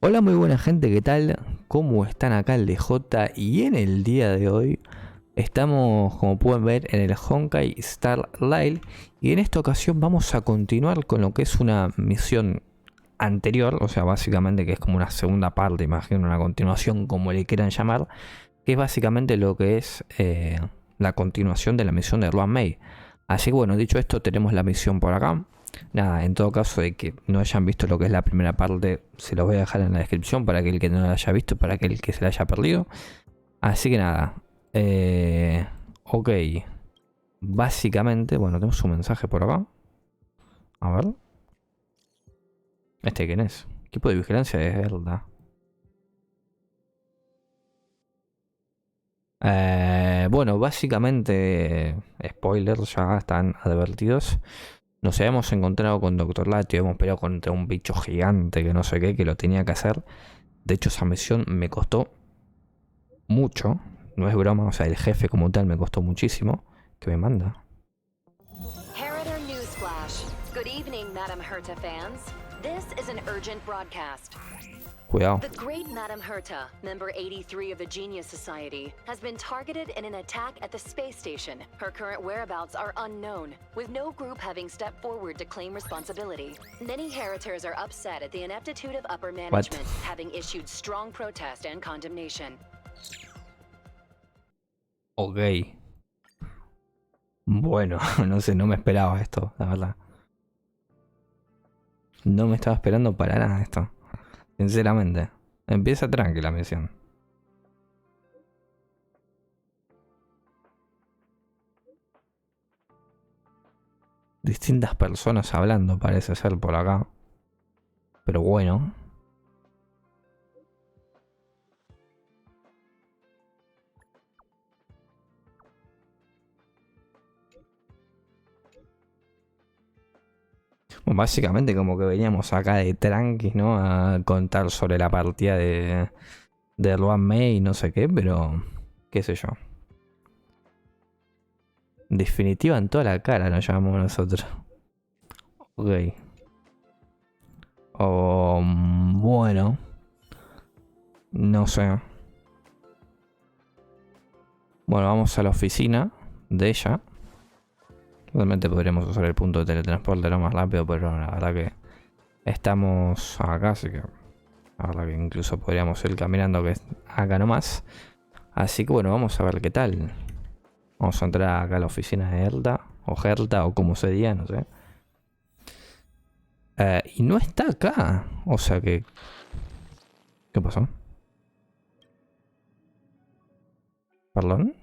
Hola, muy buena gente, ¿qué tal? ¿Cómo están acá el DJ? Y en el día de hoy estamos, como pueden ver, en el Honkai Starlight. Y en esta ocasión vamos a continuar con lo que es una misión anterior. O sea, básicamente que es como una segunda parte, imagino, una continuación, como le quieran llamar. Que es básicamente lo que es la continuación de la misión de May. Así que bueno, dicho esto, tenemos la misión por acá. Nada, en todo caso de que no hayan visto lo que es la primera parte, se los voy a dejar en la descripción para aquel que no la haya visto, para aquel que se la haya perdido. Así que nada, ok. Básicamente, bueno, tenemos un mensaje por acá. A ver. ¿Este quién es? Equipo de vigilancia de Herta. Bueno, básicamente, spoilers, ya están advertidos. Nos habíamos encontrado con Doctor Latio, hemos peleado contra un bicho gigante que no sé qué, que lo tenía que hacer. De hecho, esa misión me costó mucho, no es broma, o sea, el jefe como tal me costó muchísimo. ¿Qué me manda? Herta Newsflash. Good evening, Madam Herta fans. This is an urgent broadcast. Cuidado. The great Madam Herta, member 83 of the Genius Society, has been targeted in an attack at the space station. Her current whereabouts are unknown, with no group having stepped forward to claim responsibility. Many Heritors are upset at the ineptitude of upper management, having issued strong protest and condemnation. Ok. Bueno, no sé, no me esperaba esto, la verdad. No me estaba esperando para nada esto. Sinceramente. Empieza tranquila la misión. Distintas personas hablando parece ser por acá. Pero bueno. Bueno, básicamente como que veníamos acá de tranquis, ¿no? A contar sobre la partida de May y no sé qué, pero qué sé yo. Definitiva en toda la cara nos llamamos nosotros. Ok. Bueno. No sé. Bueno, vamos a la oficina de ella. Realmente podríamos usar el punto de teletransporte lo más rápido, pero la verdad que estamos acá, así que la verdad que incluso podríamos ir caminando que es acá nomás. Así que bueno, vamos a ver qué tal. Vamos a entrar acá a la oficina de Herta, o como se diga, no sé. Y no está acá. O sea que... ¿Qué pasó? ¿Perdón?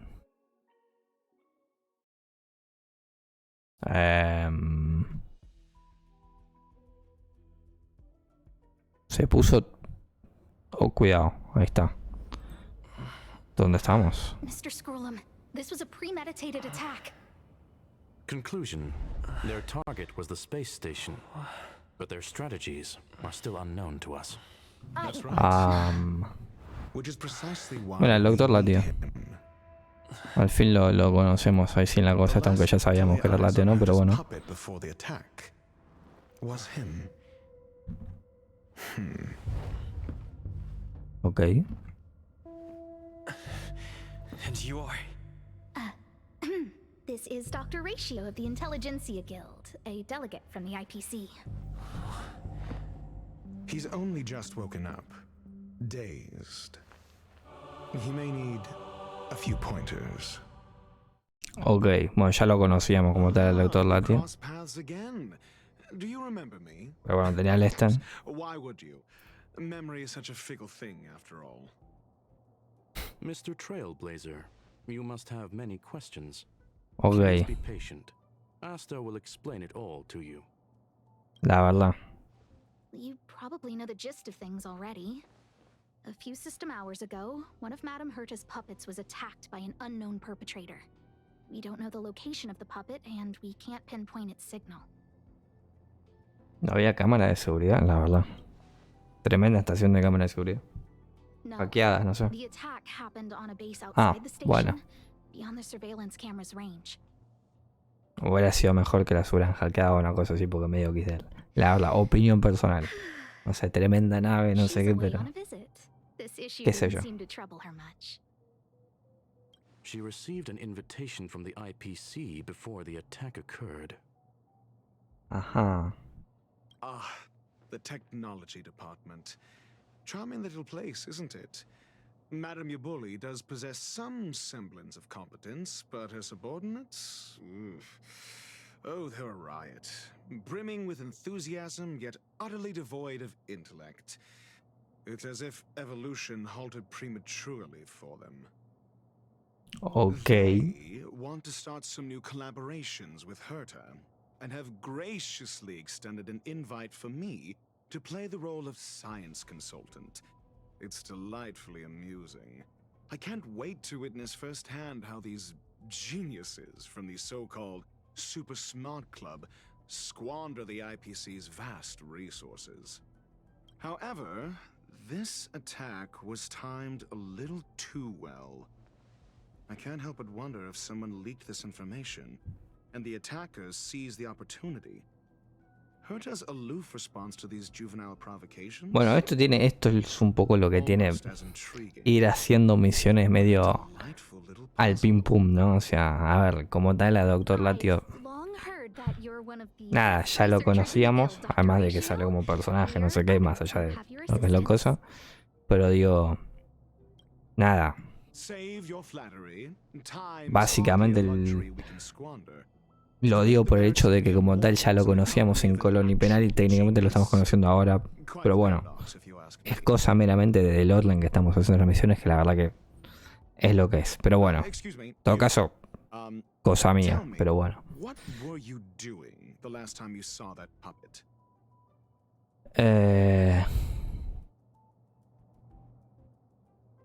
Se puso... Oh, cuidado. Ahí está. ¿Dónde estamos? Mr. Scrollum, this was a premeditated attack. Conclusion. Their target was the space station, but their strategies are still unknown to us. That's right. Which is precisely why Bueno, el doctor we need Latio. him. Al fin lo conocemos ahí sin la cosa, hasta aunque ya sabíamos que era Latio, ¿no? Pero bueno. Puppet before the attack was him. Ok. And you are? This is Dr. Ratio of the Intelligentsia Guild, a delegate from the IPC. He's only just woken up, dazed. He may need a few pointers. Ok, bueno, ya lo conocíamos como tal el doctor Latio. Cross paths again. Do you remember me? Pero bueno, tenía el stand. Why would you? Memory is such a fickle thing, after all. Mr. Trailblazer, you must have many questions. Ok, Please be patient. Asta will explain it all to you. la verdad. You probably know the gist of things already. A few system hours ago, one of Madam Herta's puppets was attacked by an unknown perpetrator. We don't know the location of the puppet, and we can't pinpoint its signal. No había cámara de seguridad, la verdad. Tremenda estación de cámara de seguridad. No, Hackeadas, no sé. the attack happened on a base outside the station, bueno. beyond the surveillance camera's range. Hubiera sido mejor que las hubieran hackeado o una cosa así porque medio quise. La verdad, opinión personal. No sé, tremenda nave, no She's sé qué, away pero... on a visit. This issue qué sé didn't yo. seem to trouble her much. She received an invitation from the IPC before the attack occurred. Ajá. Ah, the technology department. Charming little place, isn't it? Madame Yabuli does possess some semblance of competence, but her subordinates? Oof. Oh, they're a riot. Brimming with enthusiasm, yet utterly devoid of intellect. It's as if evolution halted prematurely for them. Ok. They want to start some new collaborations with Herta, and have graciously extended an invite for me to play the role of science consultant. It's delightfully amusing. I can't wait to witness firsthand how these geniuses from the so-called Super Smart Club squander the IPC's vast resources. However, this attack was timed a little too well. I can't help but wonder if someone leaked this information, and the attackers seized the opportunity. Herta's aloof response to these juvenile provocations? Bueno, esto es un poco lo que tiene Almost as intriguing. ir haciendo misiones medio Delightful little al puzzle. pim pum, ¿no? O sea, a ver, como tal a Doctor Latio, I've long heard that you're one of the nada, best ya lo researchers in the conocíamos, guild, Dr. además de que Ratio. salió como personaje, no We're sé qué, honored más allá to de have your lo que es la assistance. cosa. Pero digo, nada, Save your flattery. Time is básicamente hardly a luxury we can squander. lo digo por el hecho de que como tal ya lo conocíamos en Colón y Penal y técnicamente lo estamos conociendo ahora. Quite Pero the bueno, paradox, if you ask es me. cosa meramente del orden que estamos haciendo las misiones, que la verdad que es lo que es. Pero bueno, en Excuse me. todo you, caso, um, cosa mía, tell me, pero bueno. what were you doing the last time you saw that puppet?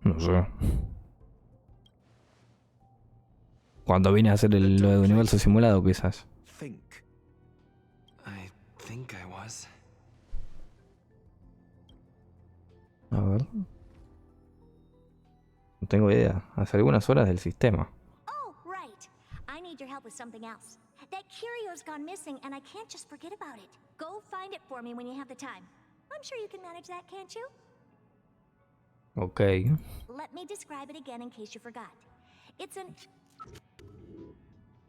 No sé. Cuando vine a hacer lo de universo simulado, quizás. Think. I think I was. A ver. No tengo idea. Hace algunas horas del sistema. Oh, right. I need your help with something else. That curio's gone missing, and I can't just forget about it. Go find it for me when you have the time. I'm sure you can manage that, can't you? Ok. Let me describe it again in case you forgot.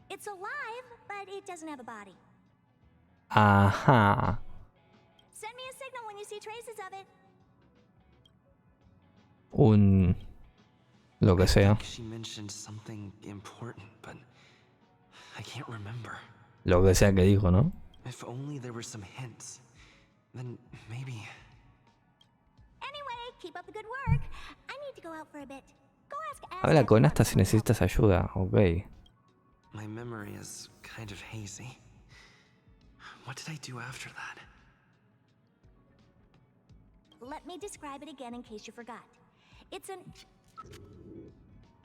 It's alive, but it doesn't have a body. Ajá. Send me a signal when you see traces of it. Lo que I sea. think she mentioned something important, but I can't remember. Lo que sea que dijo, ¿no? If only there were some hints. Then maybe. Anyway, keep up the good work. I need to go out for a bit. Go ask Asta Habla if con you Asta want si some help. necesitas ayuda. Ok. My memory is kind of hazy. What did I do after that? Let me describe it again in case you forgot.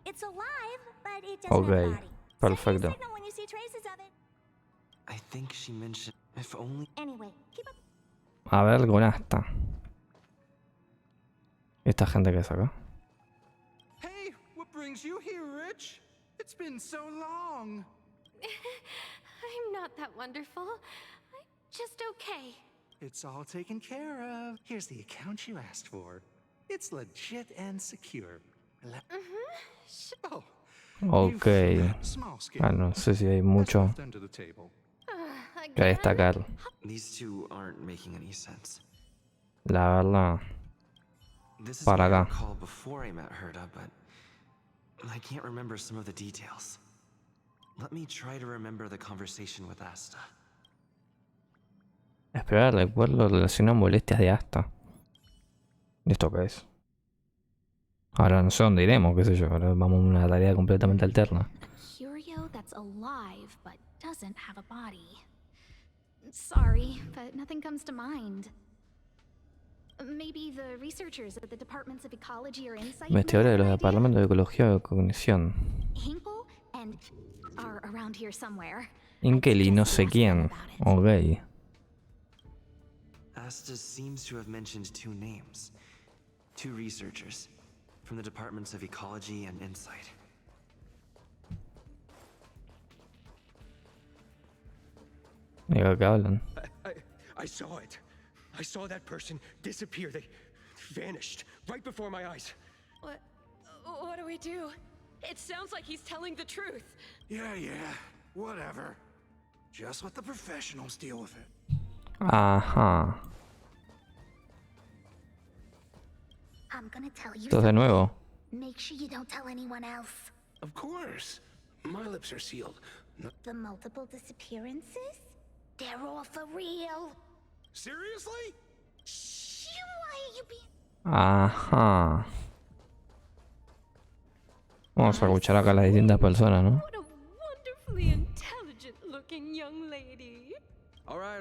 It's alive, but it doesn't have a Ok. body. Perfecto. Send me a signal when you see traces of it. I think she mentioned if only. Anyway, keep up. A ver con Asta. Esta gente que es acá. Hey, what brings you here, Rich? It's been so long. I'm not that wonderful. I'm just okay. It's all taken care of. Here's the account you asked for. It's legit and secure. Oh, Ok. small scale. Ah, no sé si hay That's mucho left under the table. que Again? destacar. These two aren't making any sense. La verdad. This is Para what I acá. recall before I met Herta, but I can't remember some of the details. Let me try to remember the conversation with Asta. Esperar recuerdo relacionado a molestias de Asta. ¿Y esto qué es? Ahora no sé dónde iremos, qué sé yo. Ahora vamos a una tarea completamente alterna. A curio that's alive but doesn't have a body. Sorry, but nothing comes to mind. Maybe the researchers at the departments of ecology or insight. may Investigadores de have los an idea? departamentos de ecología y cognición. Hinkle and are around here somewhere. Inkeli, no sé quién. Ok. Asta seems to have mentioned two names. Two researchers from the departments of ecology and insight. Diga que hablan. I saw it. I saw that person disappear. They vanished right before my eyes. What do we do? It sounds like he's telling the truth. Yeah, whatever. Just let the professionals deal with it. Ajá. I'm gonna tell you Esto es de nuevo. Make sure you don't tell anyone else. Of course. My lips are sealed. The multiple disappearances? They're all for real. Seriously? Shh, why are you being... Ajá. Vamos a escuchar acá a las distintas personas, ¿no? What a wonderfully intelligent-looking young lady. All right.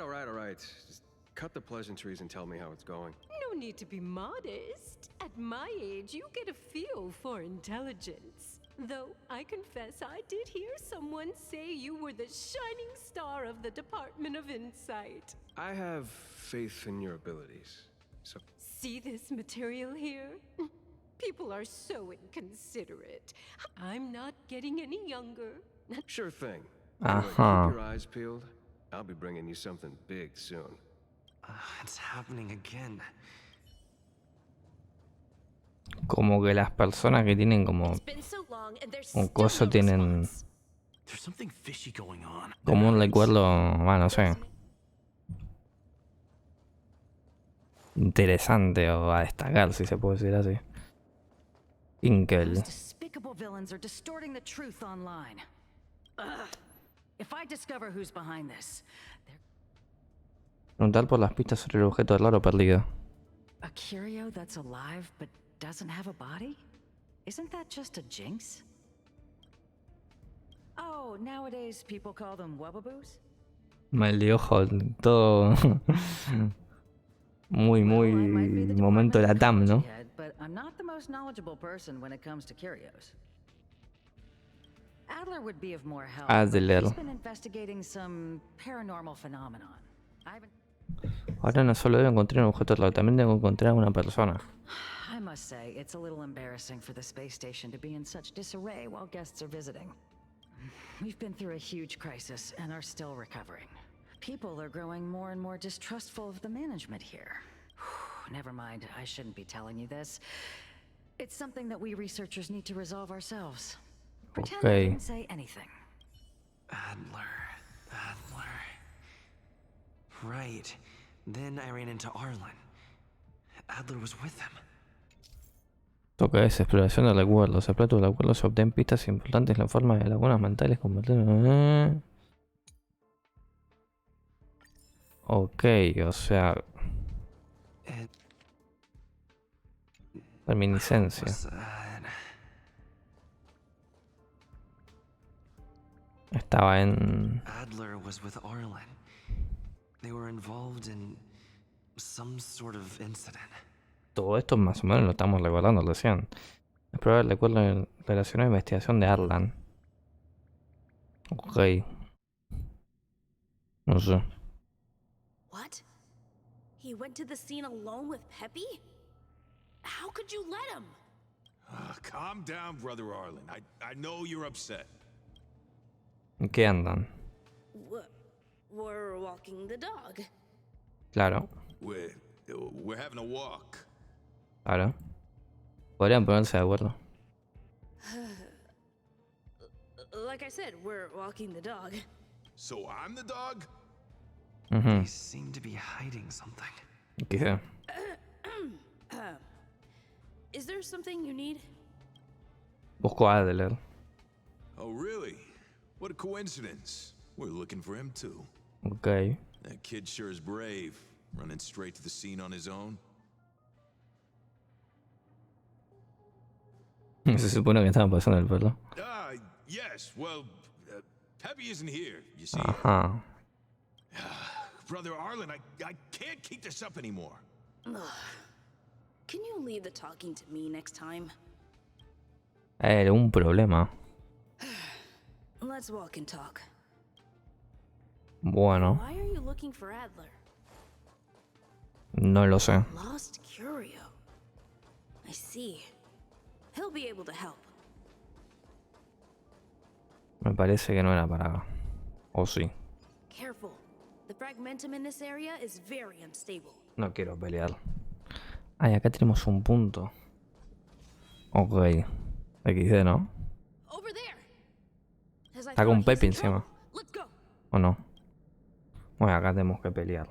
Just cut the pleasantries and tell me how it's going. No need to be modest. At my age, you get a feel for intelligence. Though I confess I did hear someone say you were the shining star of the Department of Insight. I have faith in your abilities. So See this material here? People are so inconsiderate. I'm not getting any younger. sure thing. Anyway, Ajá. keep your eyes peeled. I'll be bringing you something big soon. It's happening again. Como que las personas que tienen como It's been so long and there's un still coso no tienen response. There's something fishy going on. como un recuerdo, bueno, no sé, interesante o a destacar, si se puede decir así. Inkel. Those despicable villains are distorting the truth online. Ugh. If I discover who's behind this, Preguntar por las pistas sobre el objeto raro perdido. a curio that's alive but doesn't have a body? Isn't that just a jinx? Oh, nowadays people call them wubbaboos? Mal de ojo, todo muy momento de la TAM, ¿no? But I'm not the most knowledgeable person when it comes to curios. Adler would be of more help. Adler. He's been investigating some paranormal phenomenon. Ahora no solo debo encontrar un objeto raro, también debo encontrar a una persona. I must say, it's a little embarrassing for the space station to be in such disarray while guests are visiting. We've been through a huge crisis and are still recovering. People are growing more and more distrustful of the management here. Never mind, I shouldn't be telling you this. It's something that we researchers need to resolve ourselves. Pretend I didn't say anything. Adler. Right. Then I ran into Arlen. Adler was with him. Toca es exploración de recuerdos. A plato de recuerdos se obtienen pistas importantes en la forma de lagunas mentales convertidas. Ok, o sea. Reminiscencia. Estaba en. Adler was with Arlen. They were involved in some sort of incident. Todo esto más o menos lo estamos recordando recién. Explorar el recuerdo en relación a la investigación de Arlan. Ok. No sé. What? He went to the scene alone with Peppy? How could you let him? Calm down, Brother Arlen. I know you're upset. ¿En qué andan? We're walking the dog. Claro. We're having a walk. Claro. Podrían ponerse de acuerdo. Like I said, we're walking the dog. So I'm the dog? They seem to be hiding something. ¿Qué? Is there something you need? Busco a Adler. Oh, really? What a coincidence. We're looking for him too. Ok. That kid sure is brave, running straight to the scene on his own. Se supone que estaban pasando el perro. Yes, well, Peppy isn't here, you see. Ajá. Brother Arlen, I can't keep this up anymore. Can you leave the talking to me next time? Un problema. Let's walk and talk. Bueno. Why are you looking for Adler? No lo sé. Lost curio. I see. He'll be able to help. Me parece que no era para... ¿O sí? Careful. The fragmentum in this area is very unstable. No quiero pelear. Ay, acá tenemos un punto. Ok. XD, ¿no? Está con Pepe encima. ¿O no? Bueno, acá tenemos que pelear.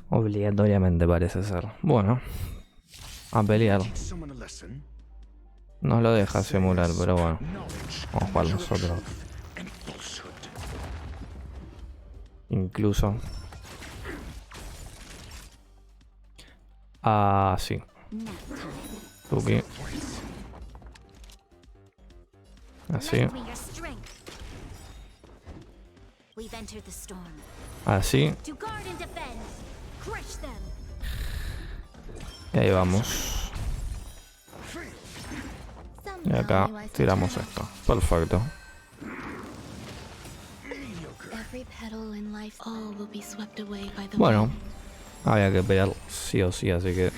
Obligatoriamente parece ser. Bueno. A pelear. Nos lo deja simular, pero bueno. Vamos a jugar nosotros. Incluso. Ah, sí. Tuki. Así. Así. Y ahí vamos. Y acá tiramos esto. Perfecto. Bueno, había que pelear sí o sí, así que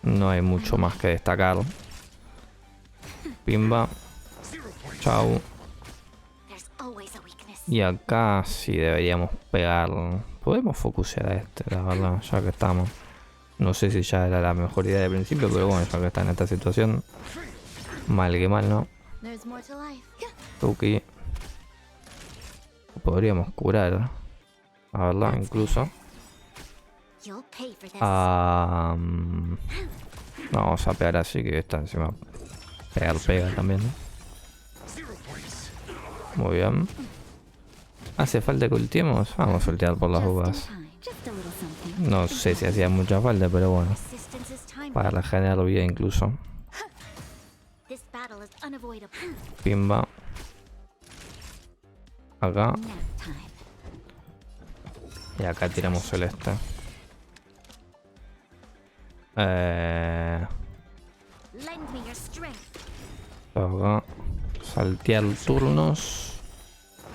no hay mucho más que destacar. Pimba. Chau. Y acá sí deberíamos pegar. Podemos focusear a este, la verdad, ya que estamos. No sé si ya era la mejor idea de principio, pero bueno, ya que está en esta situación. Mal que mal, ¿no? Tuki. Podríamos curar. La verdad, incluso. Vamos a pegar así, que está encima. Pega también. Muy bien. ¿Hace falta que ultiemos? Vamos a ultear por las uvas. No sé si hacía mucha falta, pero bueno. Para regenerar vida incluso. Pimba. Acá. Y acá tiramos celeste. Acá. Saltear turnos.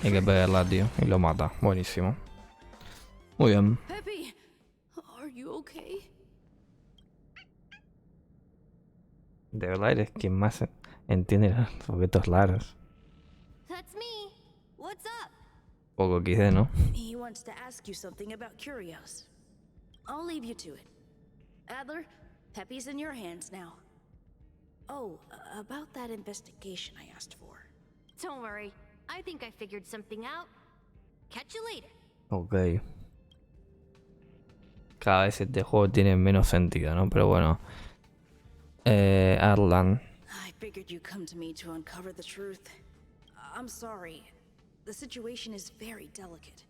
Hay que pegarla, tío. Y lo mata. Buenísimo. Muy bien. De verdad eres quien más entiende los objetos raros. Poco XD, ¿no? He wants to ask you something about curios. I'll leave you to it. Adler, Peppy's in your hands now. Oh, about that investigation I asked for. Don't worry. I think I figured something out. Catch you later. Ok. Cada vez este juego tiene menos sentido, ¿no? Pero bueno. Arlan. I figured you'd come to me to uncover the truth. I'm sorry. The situation is very delicate.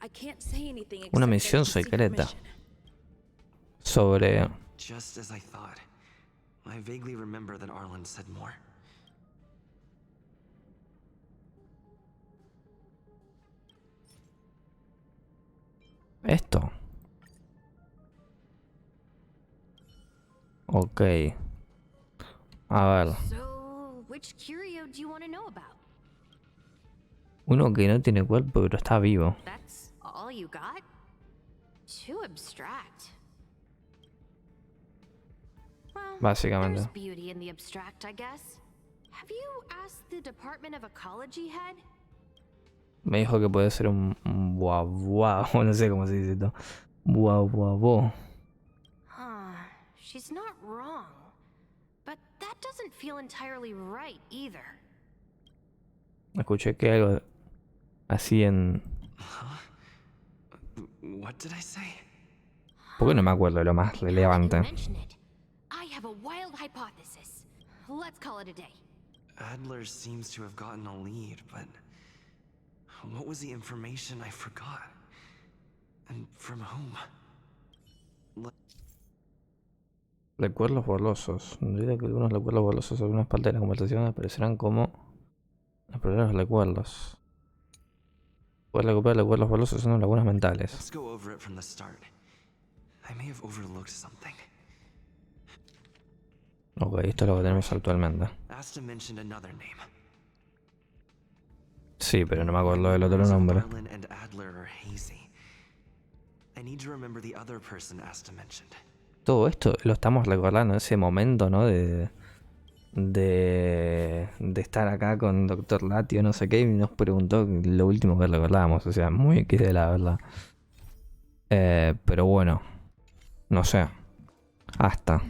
I can't say anything Una misión secreta. Sobre... Just as I thought. I vaguely remember that Arlen said more. Esto. Ok. A ver. So, which curio do you want to know about? Uno que no tiene cuerpo pero está vivo. That's all you got? Too abstract. Well, Básicamente. there's beauty in the abstract, I guess. Have you asked the Department of Ecology head? Me dijo que puede ser un buabuá, no sé cómo se dice esto. Buabuabo. She's not wrong. But that doesn't feel entirely right either. Escuché que algo así en... What did I say? ¿Por qué no me acuerdo de lo más relevante? I have a wild hypothesis. Let's call it a day. Adler seems to have gotten a lead, but what was the information I forgot? And from whom? Recuerdos borrosos. No olvido que algunos recuerdos borrosos de algunas partes de la conversación aparecerán como los primeros recuerdos. Puedes recuperar recuerdos borrosos son lagunas mentales. Let's go over it from the start. I may have overlooked something. Ok, esto es lo que tenemos actualmente. Asta mentioned another name. Sí, pero no me acuerdo del otro nombre. Arlen and Adler are hazy. I need to remember the other person Asta mentioned. Todo esto lo estamos recordando, ese momento, ¿no? De estar acá con Dr. Latio, no sé qué, y nos preguntó lo último que recordábamos. O sea, muy XD la verdad. Pero bueno, no sé. Hasta. A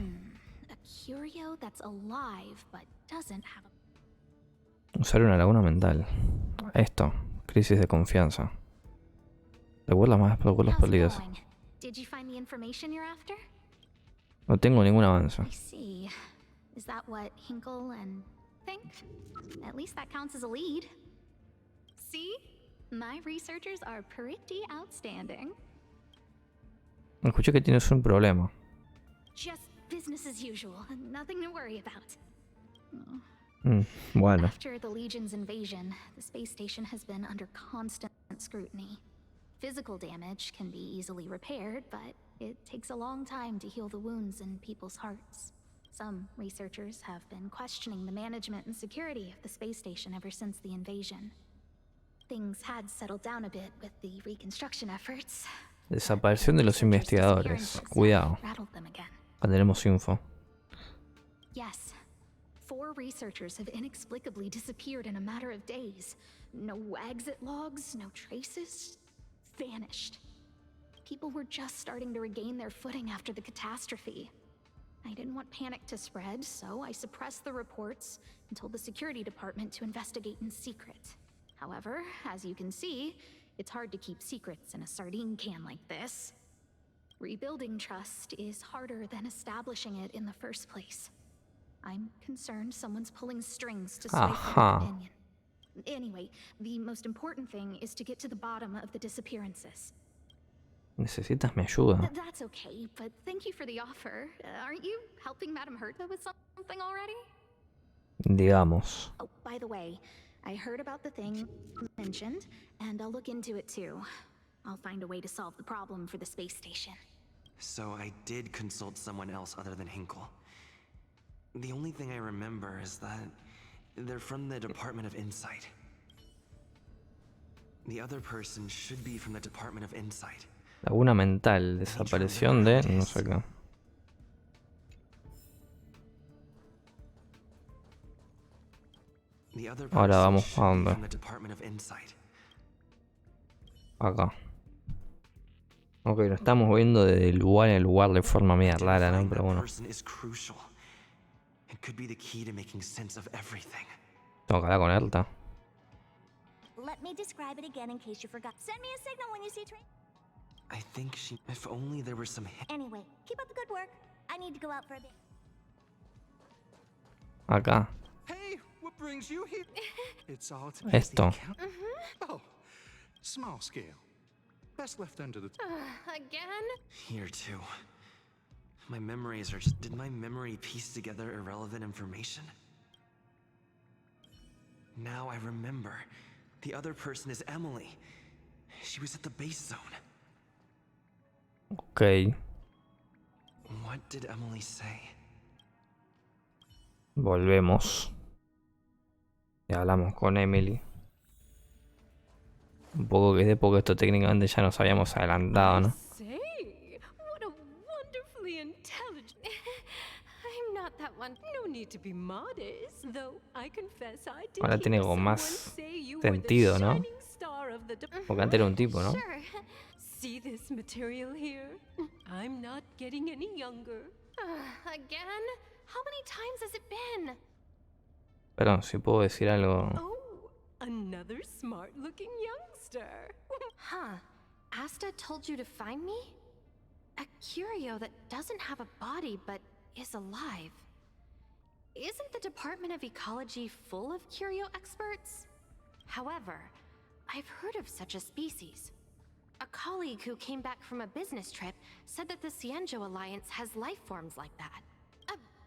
curio that's alive but doesn't have Usar una laguna mental. Esto. Crisis de confianza. Recuerda más recuerdos perdidos. Did you find the information you're after? No tengo ningún avance. I see. Is that what Hinkle and think? At least that counts as a lead. See? My researchers are pretty outstanding. Escuché que tienes un problema. Just business as usual. Nothing to worry about. Bueno. After the Legion's invasion, the space station has been under constant scrutiny. Physical damage can be easily repaired, but it takes a long time to heal the wounds in people's hearts. Some researchers have been questioning the management and security of the space station ever since the invasion. Things had settled down a bit with the reconstruction efforts. Desaparición de los investigadores. Cuidado. Tendremos info. Yes. 4 researchers have inexplicably disappeared in a matter of days. No exit logs, no traces. Vanished. People were just starting to regain their footing after the catastrophe. I didn't want panic to spread, so I suppressed the reports and told the security department to investigate in secret. However, as you can see, it's hard to keep secrets in a sardine can like this. Rebuilding trust is harder than establishing it in the first place. I'm concerned someone's pulling strings to sway public opinion. Anyway, the most important thing is to get to the bottom of the disappearances. Necesitas mi ayuda. That's okay, but thank you for the offer. Aren't you helping Madam Herta with something already? Digamos. Oh, by the way, I heard about the thing mentioned, and I'll look into it too. I'll find a way to solve the problem for the space station. So I did consult someone else other than Hinkle. The only thing I remember is that they're from the Department of Insight. The other person should be from the Department of Insight. Laguna mental, desaparición de no sé qué. Ahora vamos a dónde. Acá. Ok, lo estamos viendo de lugar en lugar de forma media rara, ¿no? Pero bueno. Tengo que hablar con Herta. Let me describe it again in case you forgot. Send me a signal when you see train. I think she... If only there were some... Anyway, keep up the good work. I need to go out for a bit. Acá. Hey, what brings you here? It's all to Esto. Oh, small scale. Best left under the... Again? Here too. My memories are just... Did my memory piece together irrelevant information? Now I remember. The other person is Emily. She was at the base zone. Ok. What did Emily say? Volvemos. Y hablamos con Emily. Un poco que de porque esto técnicamente ya nos habíamos adelantado, ¿no? Ahora tiene como más sentido, ¿no? Porque antes era un tipo, ¿no? See this material here? I'm not getting any younger. Again? How many times has it been? Perdón, si puedo decir algo. Oh, another smart-looking youngster. Huh. Asta told you to find me? A curio that doesn't have a body but is alive. Isn't the Department of Ecology full of curio experts? However, I've heard of such a species. A colleague who came back from a business trip said that the Cienjo Alliance has life forms like that.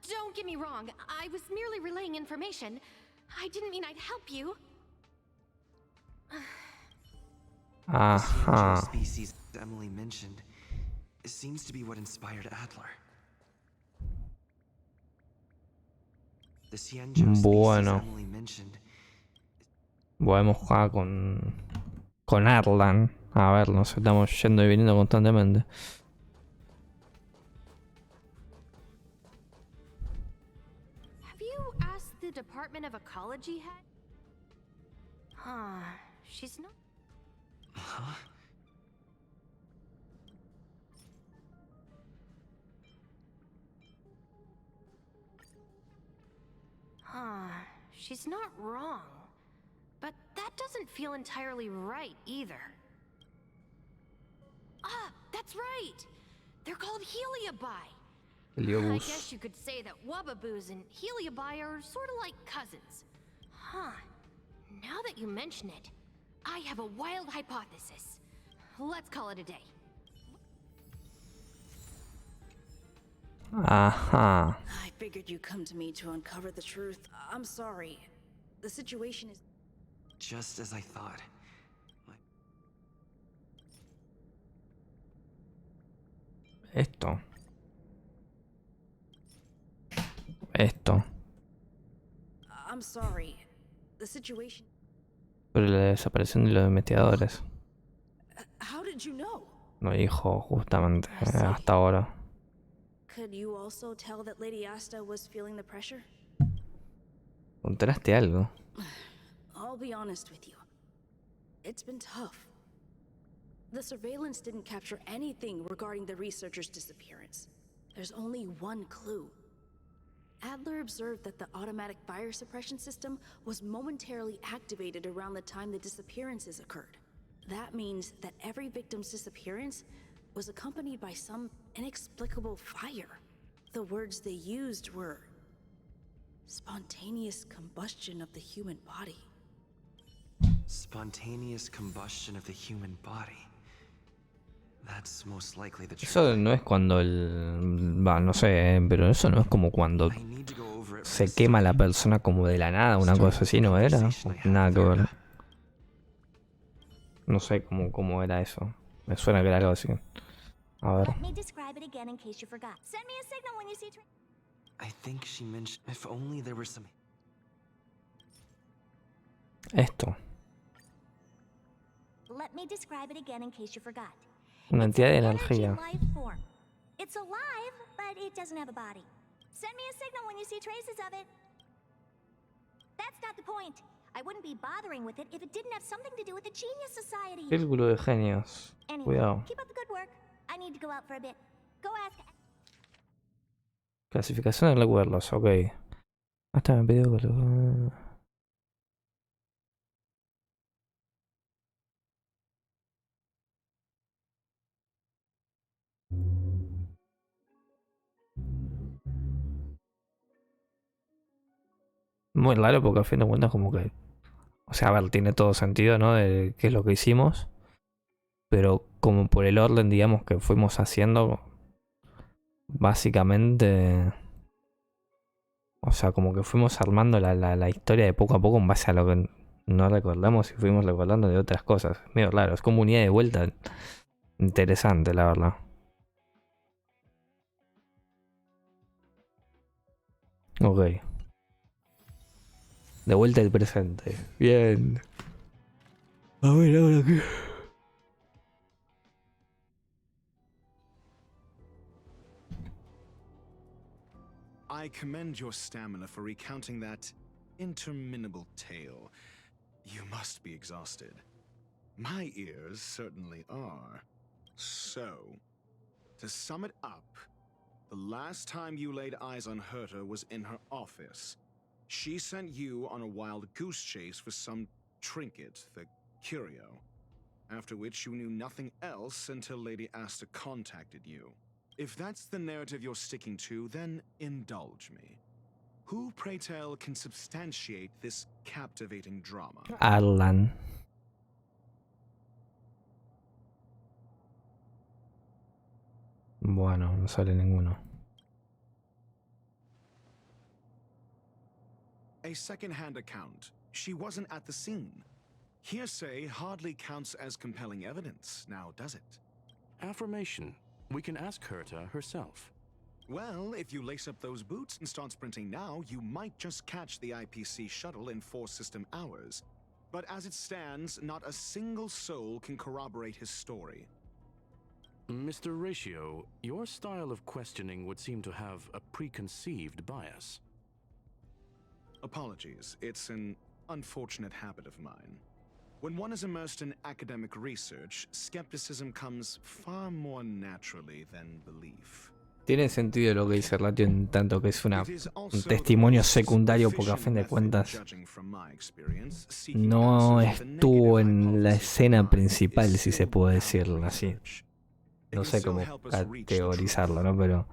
Don't get me wrong, I was merely relaying information. I didn't mean I'd help you. The Cienjo species Emily mentioned seems to be what inspired Adler. The Cienjo species Emily mentioned. Podemos jugar con Arlan. A ver, nos estamos yendo y viniendo constantemente. Have you asked the Department of Ecology head? Huh, she's not. Huh? she's not wrong. But that doesn't feel entirely right either. Ah, that's right! They're called Heliobi. I guess you could say that Wubbaboos and Heliobi are sort of like cousins. Huh. Now that you mention it, I have a wild hypothesis. Let's call it a day. Ajá. I figured you'd come to me to uncover the truth. I'm sorry. The situation is Just as I thought. Esto. Esto. I'm sorry. The situation. Sobre la desaparición de los investigadores. How did you know? No dijo justamente hasta ahora. Could you also tell that Lady Asta was feeling the pressure? ¿Encontraste algo? I'll be honest with you. It's been tough. The surveillance didn't capture anything regarding the researcher's disappearance. There's only one clue. Adler observed that the automatic fire suppression system was momentarily activated around the time the disappearances occurred. That means that every victim's disappearance was accompanied by some inexplicable fire. The words they used were spontaneous combustion of the human body. Spontaneous combustion of the human body. That's most likely the truth. Eso no es cuando el... Va, no sé, pero eso no es como cuando se quema la persona como de la nada, una cosa así, ¿no era? Nada que ver. No sé cómo era eso. Me suena que era algo así. A ver. Let me describe it again in case you forgot. Send me a signal when you see I think she mentioned if only there were some. Esto. Let me describe it again in case you forgot. Una entidad de Energy energía. life form. It's alive, but it doesn't have a body. Send me a signal when you see traces of it. That's not the point. I wouldn't be bothering with it if it didn't have something to do with the Genius Society. Círculo de genios. Anyway, Cuidado. keep up the good work. I need to go out for a bit. Go ask. Clasificación de recuerdos, ok. Hasta me pidió que lo... Muy raro porque a fin de cuentas como que... O sea, a ver, tiene todo sentido, ¿no? De qué es lo que hicimos. Pero como por el orden, digamos, que fuimos haciendo... Básicamente... O sea, como que fuimos armando la historia de poco a poco en base a lo que no recordamos y fuimos recordando de otras cosas. Medio raro, es como una ida de vuelta interesante, la verdad. Ok. De vuelta al presente. Bien. A ver, ahora qué. I commend your stamina for recounting that interminable tale. You must be exhausted. My ears certainly are. So, to sum it up, the last time you laid eyes on Herta was in her office. She sent you on a wild goose chase for some trinket, the curio. After which you knew nothing else until Lady Asta contacted you. If that's the narrative you're sticking to, then indulge me. Who, pray tell, can substantiate this captivating drama? Arlan. Bueno, no sale ninguno. A second-hand account. She wasn't at the scene. Hearsay hardly counts as compelling evidence, now does it? Affirmation. We can ask Herta herself. Well, if you lace up those boots and start sprinting now, you might just catch the IPC shuttle in 4 system hours. But as it stands, not a single soul can corroborate his story. Mr. Ratio, your style of questioning would seem to have a preconceived bias. Apologies, it's an unfortunate habit of mine. When one is immersed in academic research, skepticism comes far more naturally than belief. Tiene sentido lo que dice Ratio en tanto que es un testimonio secundario porque a fin de cuentas no estuvo en la escena principal, si se puede decirlo así. No sé cómo categorizarlo, ¿no? Pero,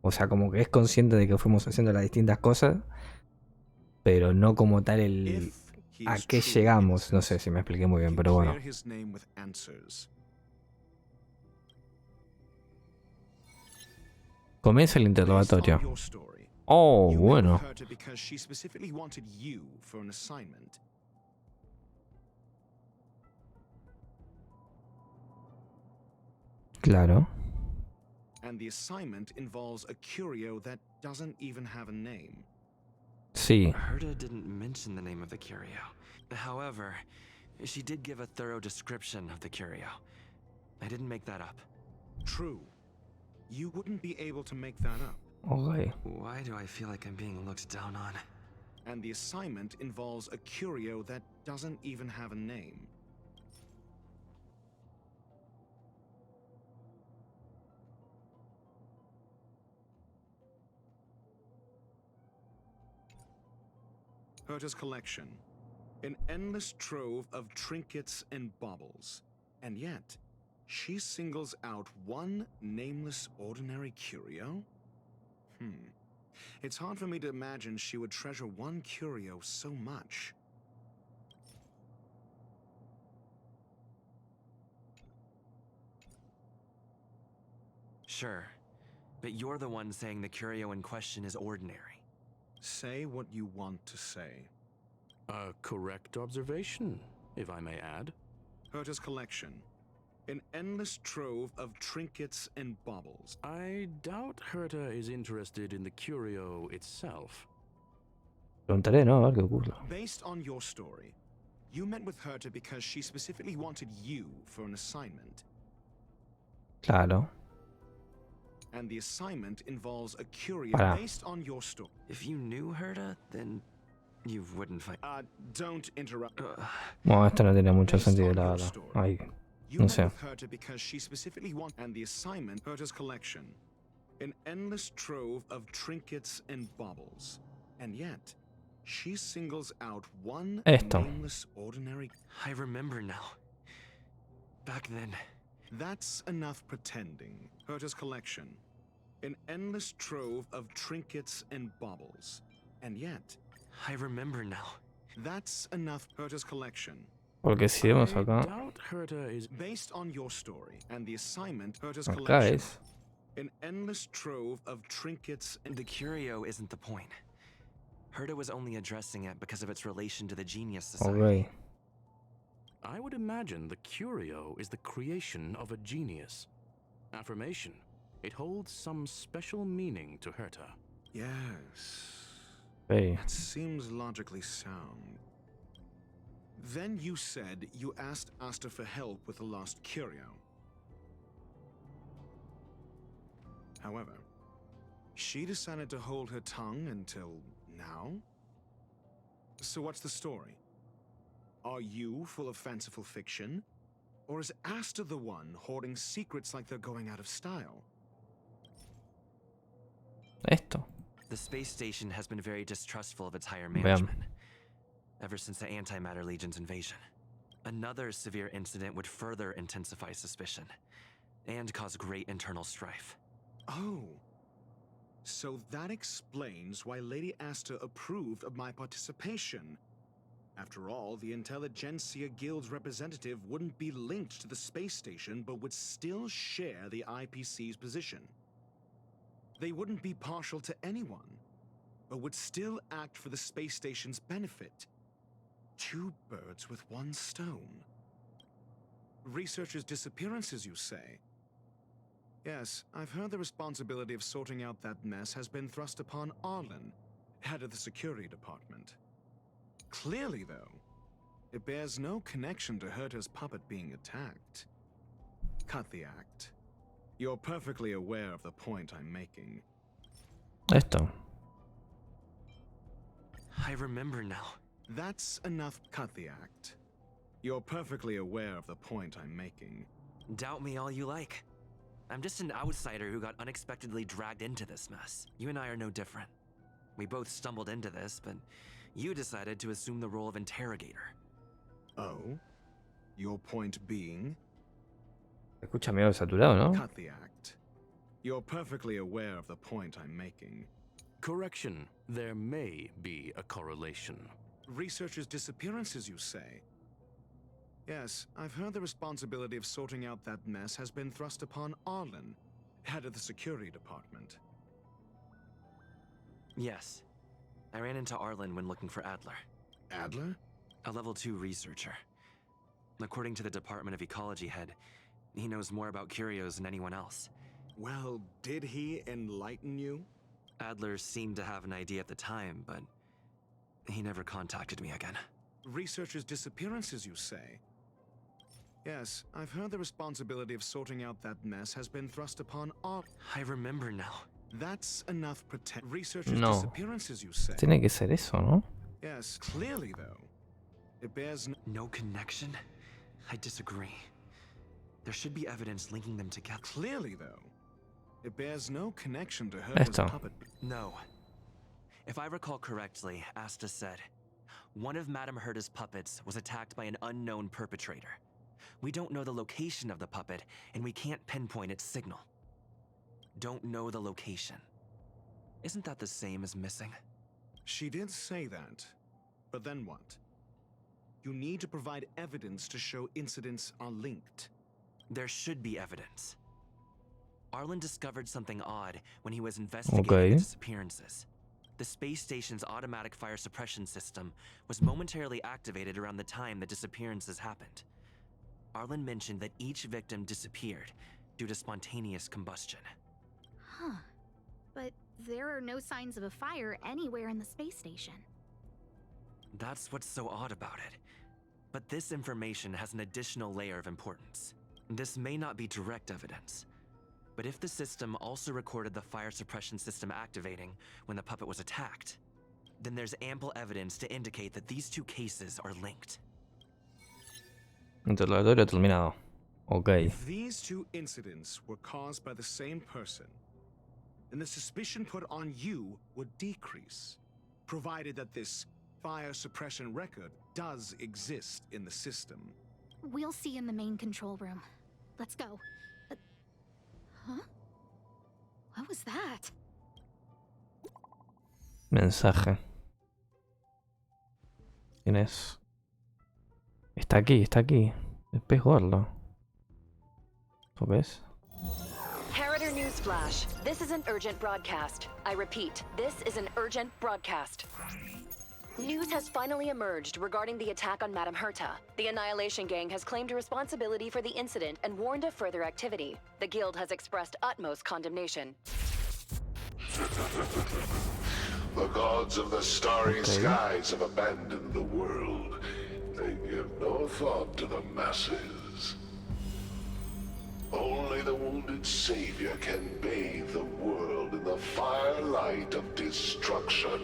o sea, como que es consciente de que fuimos haciendo las distintas cosas, pero no como tal el a qué llegamos. No sé si me expliqué muy bien, pero bueno. Comienza el interrogatorio. Oh, bueno. Claro. And the assignment involves a curio that doesn't even have a name. Sí. Herta didn't mention the name of the curio. However, she did give a thorough description of the curio. I didn't make that up. True. You wouldn't be able to make that up. Okay. Why do I feel like I'm being looked down on? And the assignment involves a curio that doesn't even have a name. Herta's collection. An endless trove of trinkets and baubles. And yet, she singles out one nameless ordinary curio? It's hard for me to imagine she would treasure one curio so much. Sure, but you're the one saying the curio in question is ordinary. Say what you want to say. A correct observation, if I may add. Herta's collection. An endless trove of trinkets and baubles. I doubt Herta is interested in the curio itself. Preguntaré, ¿no? A ver qué ocurre. Based on your story, you met with Herta because she specifically wanted you for an assignment. Claro. And the assignment involves a curio based on your story. If you knew Herta, then you wouldn't find. Don't interrupt. Bueno, esto no tiene mucho sentido, la verdad. Ay, no sé. Herta because she specifically wanted, and the assignment, Herta's collection, an endless trove of trinkets and baubles, and yet she singles out one nameless ordinary. I remember now. Back then. That's enough pretending. Herta's collection, an endless trove of trinkets and baubles, and yet. I remember now. That's enough. Herta's collection. Porque si vemos acá. Based on your story and the assignment, Herta's collection. An endless trove of trinkets and the curio isn't the point. Herta was only addressing it because of its relation to the Genius Society. Okay. I would imagine the curio is the creation of a genius. Affirmation. It holds some special meaning to Herta. Yes. Hey. It seems logically sound. Then you said you asked Asta for help with the lost curio. However, she decided to hold her tongue until now? So what's the story? Are you full of fanciful fiction? Or is Asta the one hoarding secrets like they're going out of style? Esto. The space station has been very distrustful of its higher management. Ever since the Antimatter Legion's invasion. Another severe incident would further intensify suspicion. And cause great internal strife. Oh. So that explains why Lady Asta approved of my participation. After all, the Intelligentsia Guild's representative wouldn't be linked to the space station, but would still share the IPC's position. They wouldn't be partial to anyone, but would still act for the space station's benefit. Two birds with one stone. Researchers' disappearances, you say? Yes, I've heard the responsibility of sorting out that mess has been thrust upon Arlen, head of the security department. Clearly, though, it bears no connection to Herta's puppet being attacked. Cut the act. You're perfectly aware of the point I'm making. Esto. I remember now. That's enough. Cut the act. You're perfectly aware of the point I'm making. Doubt me all you like. I'm just an outsider who got unexpectedly dragged into this mess. You and I are no different. We both stumbled into this, but you decided to assume the role of interrogator. Oh? Your point being? Escucha medio saturado, ¿no? Cut the act. You're perfectly aware of the point I'm making. Correction. There may be a correlation. Researchers' disappearances, you say? Yes, I've heard the responsibility of sorting out that mess has been thrust upon Arlen, head of the security department. Yes. I ran into Arlen when looking for Adler. Adler? A level 2 researcher. According to the Department of Ecology head, he knows more about curios than anyone else. Well, did he enlighten you? Adler seemed to have an idea at the time, but he never contacted me again. Researchers' disappearances, you say? Yes, I've heard the responsibility of sorting out that mess has been thrust upon Arlen. I remember now. That's enough researchers' No. disappearances, you say? Tiene que ser eso, ¿no? Yes, clearly though. It bears no connection? I disagree. There should be evidence linking them together. Clearly though. It bears no connection to Herta's Esta. puppet. No. If I recall correctly, Asta said, one of Madame Herta's puppets was attacked by an unknown perpetrator. We don't know the location of the puppet, and we can't pinpoint its signal. Don't know the location. Isn't that the same as missing? She did say that. But then what? You need to provide evidence to show incidents are linked. There should be evidence. Arlen discovered something odd when he was investigating the disappearances. The space station's automatic fire suppression system was momentarily activated around the time the disappearances happened. Arlen mentioned that each victim disappeared due to spontaneous combustion. Huh. But there are no signs of a fire anywhere in the space station. That's what's so odd about it. But this information has an additional layer of importance. This may not be direct evidence, but if the system also recorded the fire suppression system activating when the puppet was attacked, then there's ample evidence to indicate that these two cases are linked. Interrogatorio terminado. Ok. If these two incidents were caused by the same person, then the suspicion put on you would decrease, provided that this fire suppression record does exist in the system. We'll see in the main control room. Let's go. Huh? What was that? Mensaje. ¿Quién es? Está aquí, está aquí. El pez gordo. ¿Lo ves? Herta Newsflash. This is an urgent broadcast. I repeat, this is an urgent broadcast. News has finally emerged regarding the attack on Madame Herta. The Annihilation Gang has claimed responsibility for the incident and warned of further activity. The Guild has expressed utmost condemnation. The gods of the starry skies have abandoned the world. They give no thought to the masses. Only the wounded savior can bathe the world in the firelight of destruction.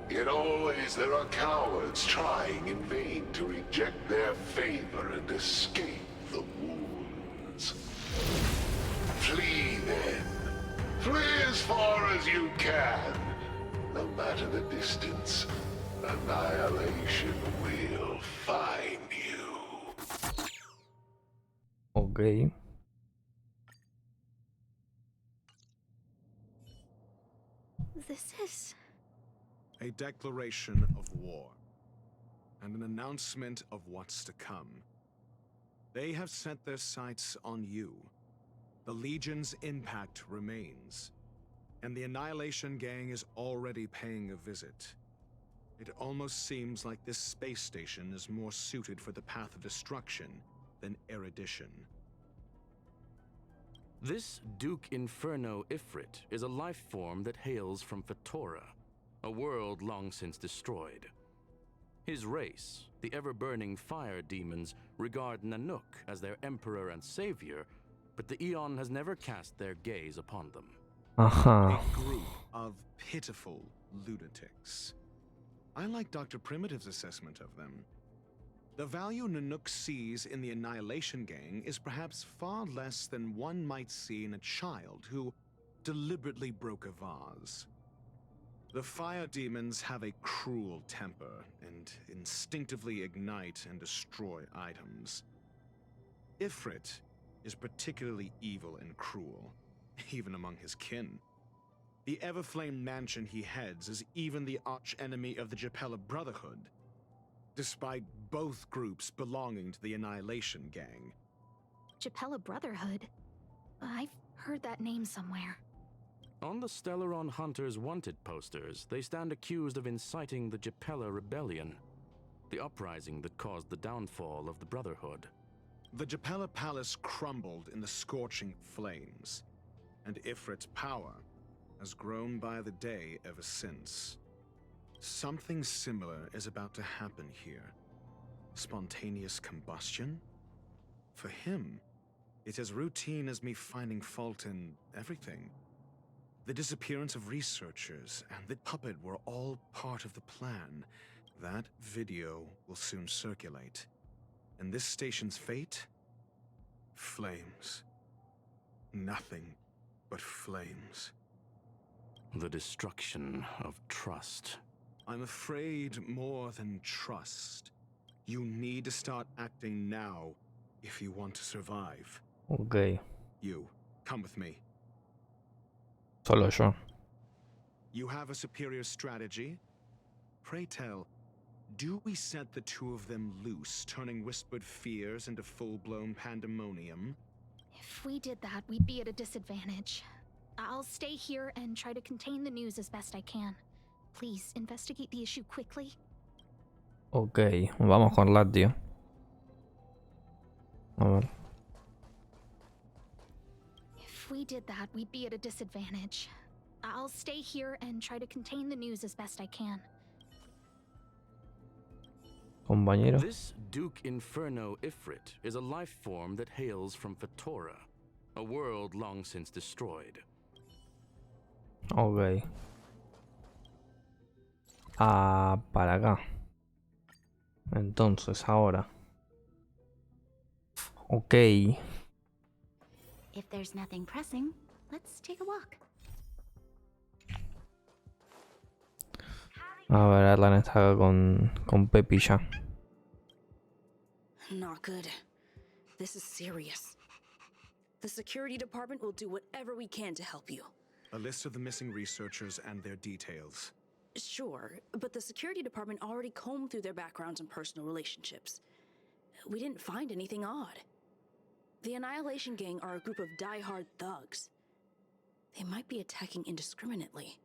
Yet always there are cowards trying in vain to reject their favor and escape the wounds. Flee then. Flee as far as you can. No matter the distance, annihilation will find you. Ok. This is... A declaration of war, and an announcement of what's to come. They have set their sights on you. The Legion's impact remains, and the Annihilation Gang is already paying a visit. It almost seems like this space station is more suited for the path of destruction than erudition. This Duke Inferno Ifrit is a life form that hails from Fatora, a world long since destroyed. His race, the ever-burning fire demons, regard Nanook as their emperor and savior, but the Eon has never cast their gaze upon them. Ajá. A group of pitiful lunatics. I like Dr. Primitive's assessment of them. The value Nanook sees in the Annihilation Gang is perhaps far less than one might see in a child who deliberately broke a vase. The fire demons have a cruel temper and instinctively ignite and destroy items. Ifrit is particularly evil and cruel, even among his kin. The Everflame mansion he heads is even the arch-enemy of the Japella Brotherhood, despite both groups belonging to the Annihilation Gang. Japella Brotherhood? I've heard that name somewhere. On the Stellaron Hunters wanted posters, they stand accused of inciting the Japella Rebellion, the uprising that caused the downfall of the Brotherhood. The Japella Palace crumbled in the scorching flames, and Ifrit's power has grown by the day ever since. Something similar is about to happen here. Spontaneous combustion? For him, it's as routine as me finding fault in everything. The disappearance of researchers and the puppet were all part of the plan. That video will soon circulate. And this station's fate? Flames. Nothing but flames. The destruction of trust. I'm afraid more than trust. You need to start acting now if you want to survive. Ok. You, come with me. Solo yo. You have a superior strategy? Pray tell, do we set the two of them loose, turning whispered fears into full-blown pandemonium? If we did that, we'd be at a disadvantage. I'll stay here and try to contain the news as best I can. Please, investigate the issue quickly. Ok, vamos con Latio. A ver. If we did that, we'd be at a disadvantage. I'll stay here and try to contain the news as best I can. Compañero. This Duke Inferno Ifrit is a life form that hails from Fatora, a world long since destroyed. Ok. Ah, para acá. Entonces, ahora. Ok. If there's nothing pressing, let's take a walk. A ver, Atlan está acá con Pepi ya. Not good. This is serious. The security department will do whatever we can to help you. A list of the missing researchers and their details. Sure, but the security department already combed through their backgrounds and personal relationships. We didn't find anything odd. The Annihilation Gang are a group of die-hard thugs. They might be attacking indiscriminately.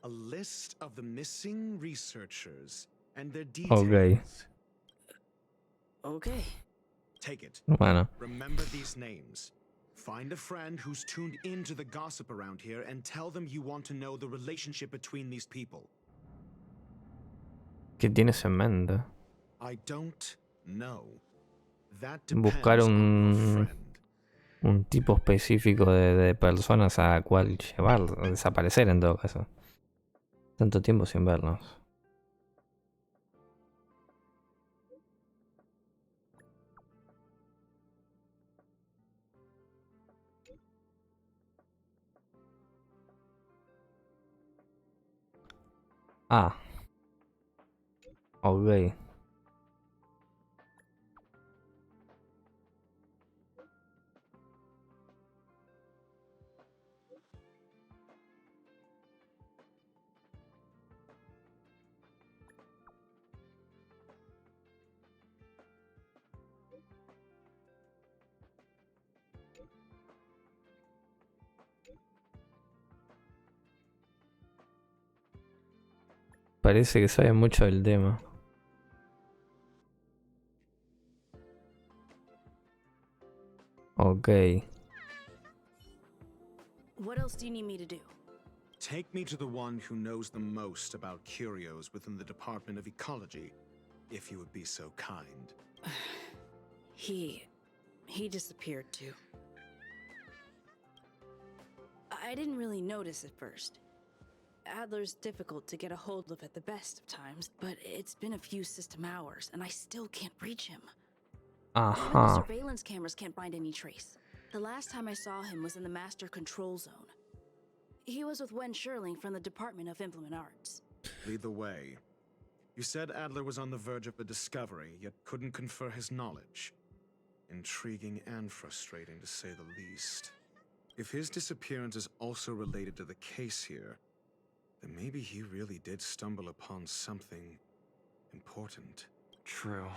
A list of the missing researchers and their details. Ok. Okay. Take it. Bueno. Remember these names. Find a friend who's tuned into the gossip around here and tell them you want to know the relationship between these people. ¿Qué tienes en mente? I don't know. That Buscar depends un tipo específico de personas a cual llevar, desaparecer en todo caso. Tanto tiempo sin vernos. Ah. Ok. Parece que sabe mucho del tema. Ok. What else do you need me to do? Take me to the one who knows the most about curios within the Department of Ecology, if you would be so kind. He disappeared too. I didn't really notice at first. Adler's difficult to get a hold of at the best of times, but it's been a few system hours, and I still can't reach him. Even the surveillance cameras can't find any trace. The last time I saw him was in the Master Control Zone. He was with Wen Sherling from the Department of Implement Arts. Lead the way. You said Adler was on the verge of a discovery, yet couldn't confer his knowledge. Intriguing and frustrating, to say the least. If his disappearance is also related to the case here, then maybe he really did stumble upon something important. True.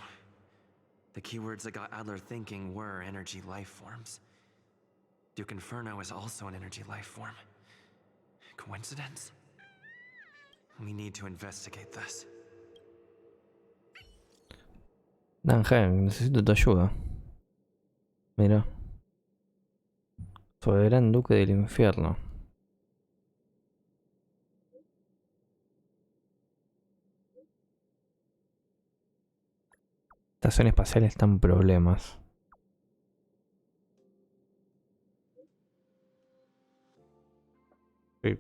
The keywords that got Adler thinking were energy life forms. Duke Inferno is also an energy life form. Coincidence? We need to investigate this. Nangen, necesito tu ayuda. Mira. Soy el gran duque del infierno. Estación espacial está en problemas. Sí.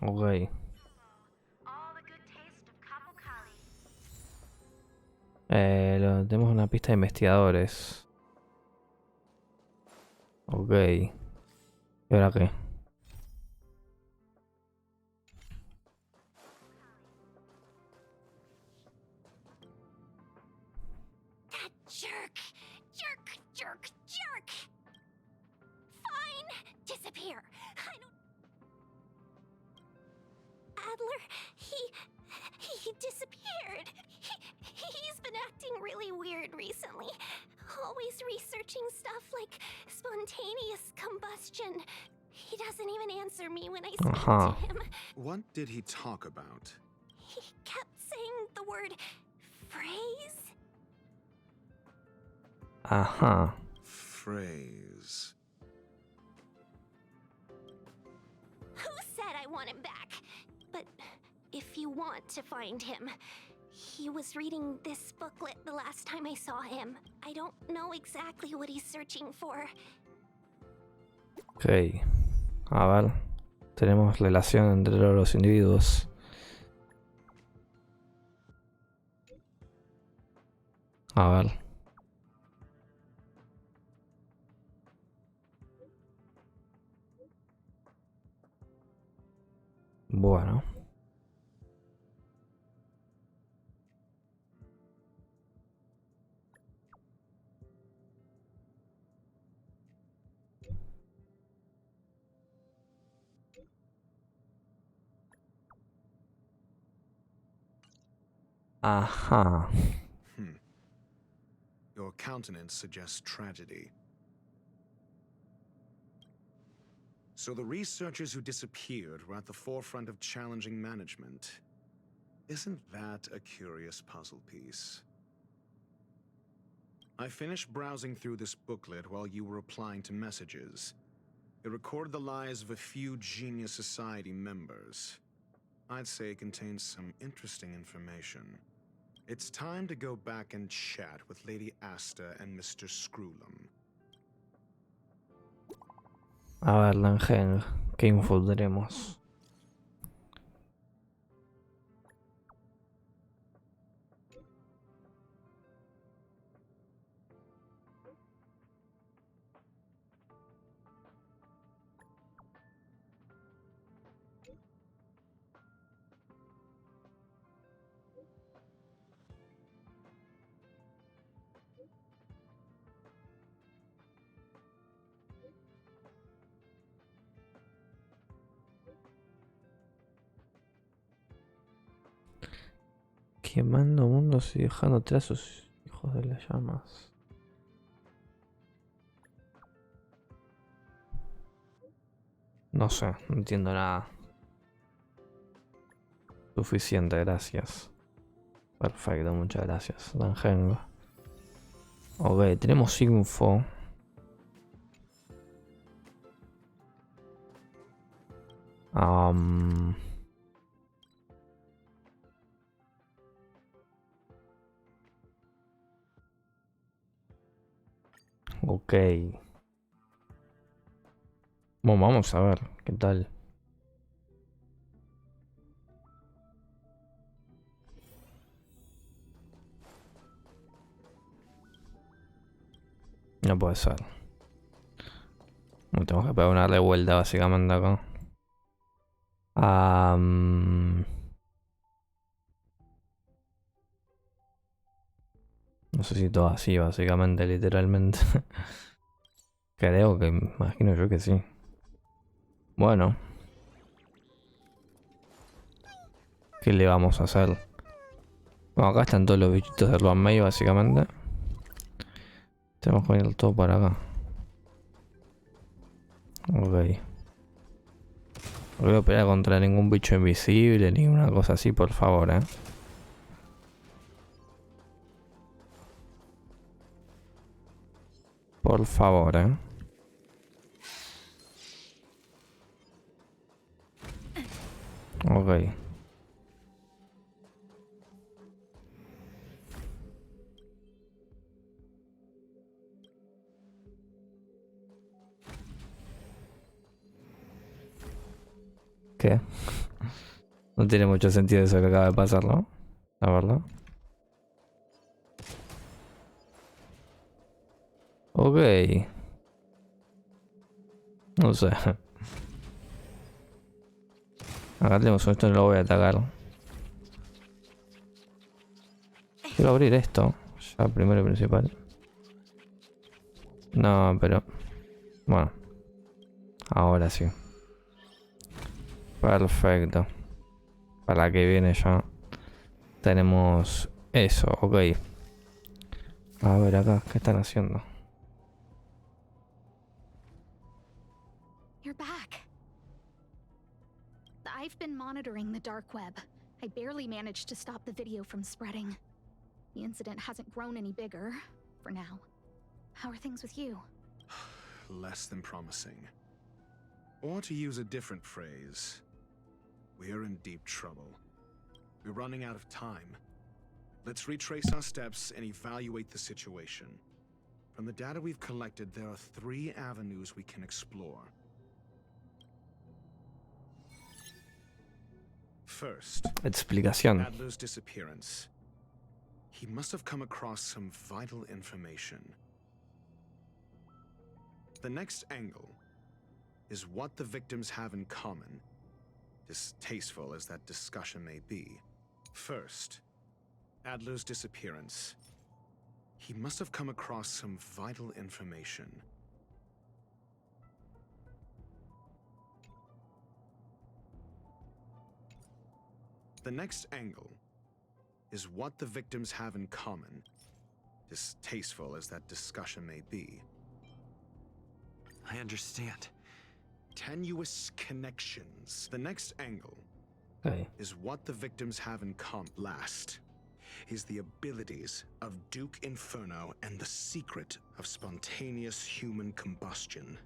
Ok. Tenemos una pista de investigadores. Ok. ¿Y ahora qué? Jerk! Fine! Disappear! I don't... Adler, he disappeared. He's been acting really weird recently. Always researching stuff like spontaneous combustion. He doesn't even answer me when I speak to him. What did he talk about? He kept saying the word phrase. Phrase. Who said I want him back? But if you want to find him, he was reading this booklet the last time I saw him. I don't know exactly what he's searching for. Ok. A ver. Tenemos relación entre los individuos. A ver. Bueno. Ajá. Your countenance suggests tragedy. So the researchers who disappeared were at the forefront of challenging management. Isn't that a curious puzzle piece? I finished browsing through this booklet while you were replying to messages. It recorded the lives of a few Genius Society members. I'd say it contains some interesting information. It's time to go back and chat with Lady Asta and Mr. Screwlum. A ver, Langen, ¿qué info tenemos? Quemando mundos y dejando atrás sus hijos de las llamas. No sé, no entiendo nada. Suficiente, gracias. Perfecto, muchas gracias, Danjeng. Ok, tenemos info. Ok. Bueno, vamos a ver qué tal. No puede ser. No tengo que pegar una revuelta básicamente acá. No sé si todo así, básicamente, literalmente. Creo que, imagino yo que sí. Bueno. ¿Qué le vamos a hacer? Bueno, acá están todos los bichitos del medio, básicamente. Tenemos que venir todo para acá. Ok. No voy a pelear contra ningún bicho invisible, ni una cosa así, por favor, Por favor, Ok. ¿Qué? No tiene mucho sentido eso que acaba de pasar, ¿no? La verdad. Ok. No sé. Acá tenemos esto, no lo voy a atacar. Quiero abrir esto. Ya primero y principal. No, pero... Bueno. Ahora sí. Perfecto. Para que viene ya. Tenemos eso, ok. A ver acá, ¿qué están haciendo? You're back. I've been monitoring the dark web. I barely managed to stop the video from spreading. The incident hasn't grown any bigger, for now. How are things with you? Less than promising. Or to use a different phrase, we're in deep trouble. We're running out of time. Let's retrace our steps and evaluate the situation. From the data we've collected, there are 3 avenues we can explore. First, explicación. Adler's disappearance. He must have come across some vital information. The next angle is what the victims have in common, distasteful as that discussion may be. First, Adler's disappearance. He must have come across some vital information. The next angle is what the victims have in common, distasteful as that discussion may be. I understand. Tenuous connections. The next angle is what the victims have in common. Last is the abilities of Duke Inferno and the secret of spontaneous human combustion.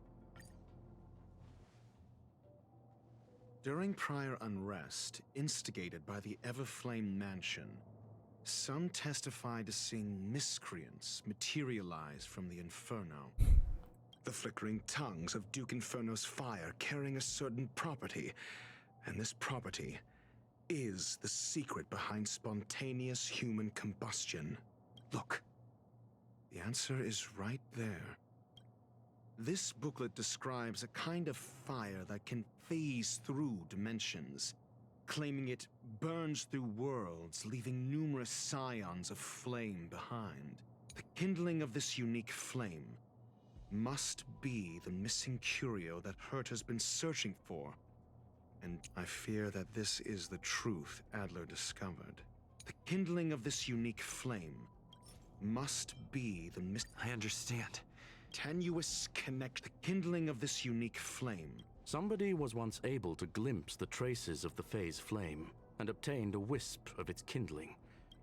During prior unrest, instigated by the Everflame Mansion, some testified to seeing miscreants materialize from the Inferno. The flickering tongues of Duke Inferno's fire carrying a certain property, and this property is the secret behind spontaneous human combustion. Look, the answer is right there. This booklet describes a kind of fire that can phase through dimensions, claiming it burns through worlds, leaving numerous scions of flame behind. The kindling of this unique flame must be the missing curio that Herta has been searching for. And I fear that this is the truth Adler discovered. The kindling of this unique flame must be the I understand. Tenuous connect. The kindling of this unique flame. Somebody was once able to glimpse the traces of the phase flame and obtained a wisp of its kindling.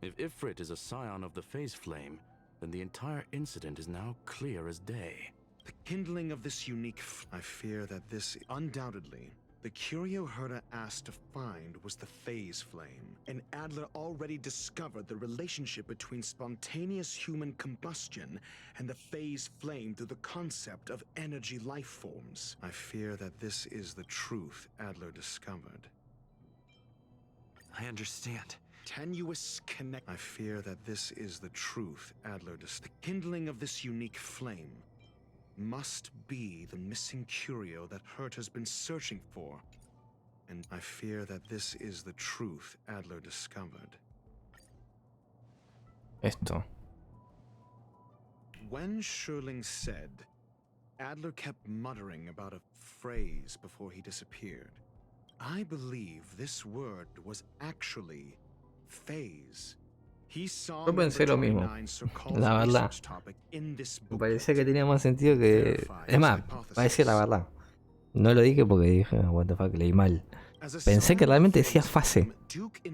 If Ifrit is a scion of the phase flame, then the entire incident is now clear as day. The kindling of this unique I fear that this undoubtedly The curio Herta asked to find was the phase flame, and Adler already discovered the relationship between spontaneous human combustion and the phase flame through the concept of energy life forms. I fear that this is the truth Adler discovered. I understand. Tenuous connect. I fear that this is the truth Adler discovered. The kindling of this unique flame must be the missing curio that Herta has been searching for. And I fear that this is the truth Adler discovered. Esto. When Schurling said, Adler kept muttering about a phrase before he disappeared. I believe this word was actually phase. Yo pensé lo mismo, la verdad. Me parecía que tenía más sentido que... Es más, parecía la verdad. No lo dije porque dije, what the fuck, leí mal. Pensé que realmente decía fase.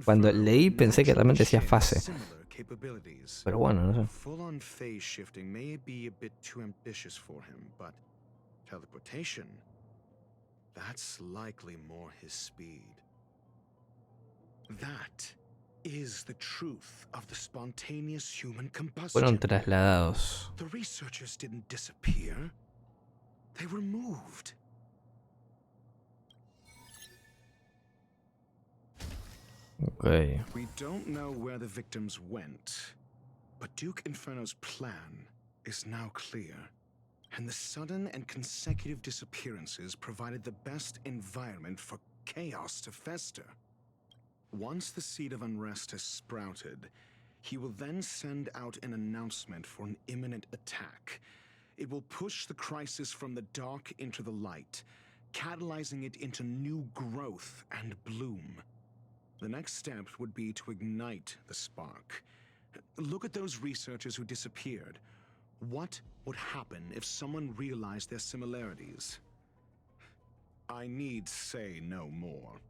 Cuando leí pensé que realmente decía fase. Pero bueno, no sé. Full-on phase shifting may be a bit too ambitious for him, but teleportation, that's likely more his speed. That is the truth of the spontaneous human combustion. Fueron trasladados. The researchers didn't disappear. They were moved. Okay. We don't know where the victims went, but Duke Inferno's plan is now clear. And the sudden and consecutive disappearances provided the best environment for chaos to fester. Once the seed of unrest has sprouted, he will then send out an announcement for an imminent attack. It will push the crisis from the dark into the light, catalyzing it into new growth and bloom. The next step would be to ignite the spark. Look at those researchers who disappeared. What would happen if someone realized their similarities? I need say no more.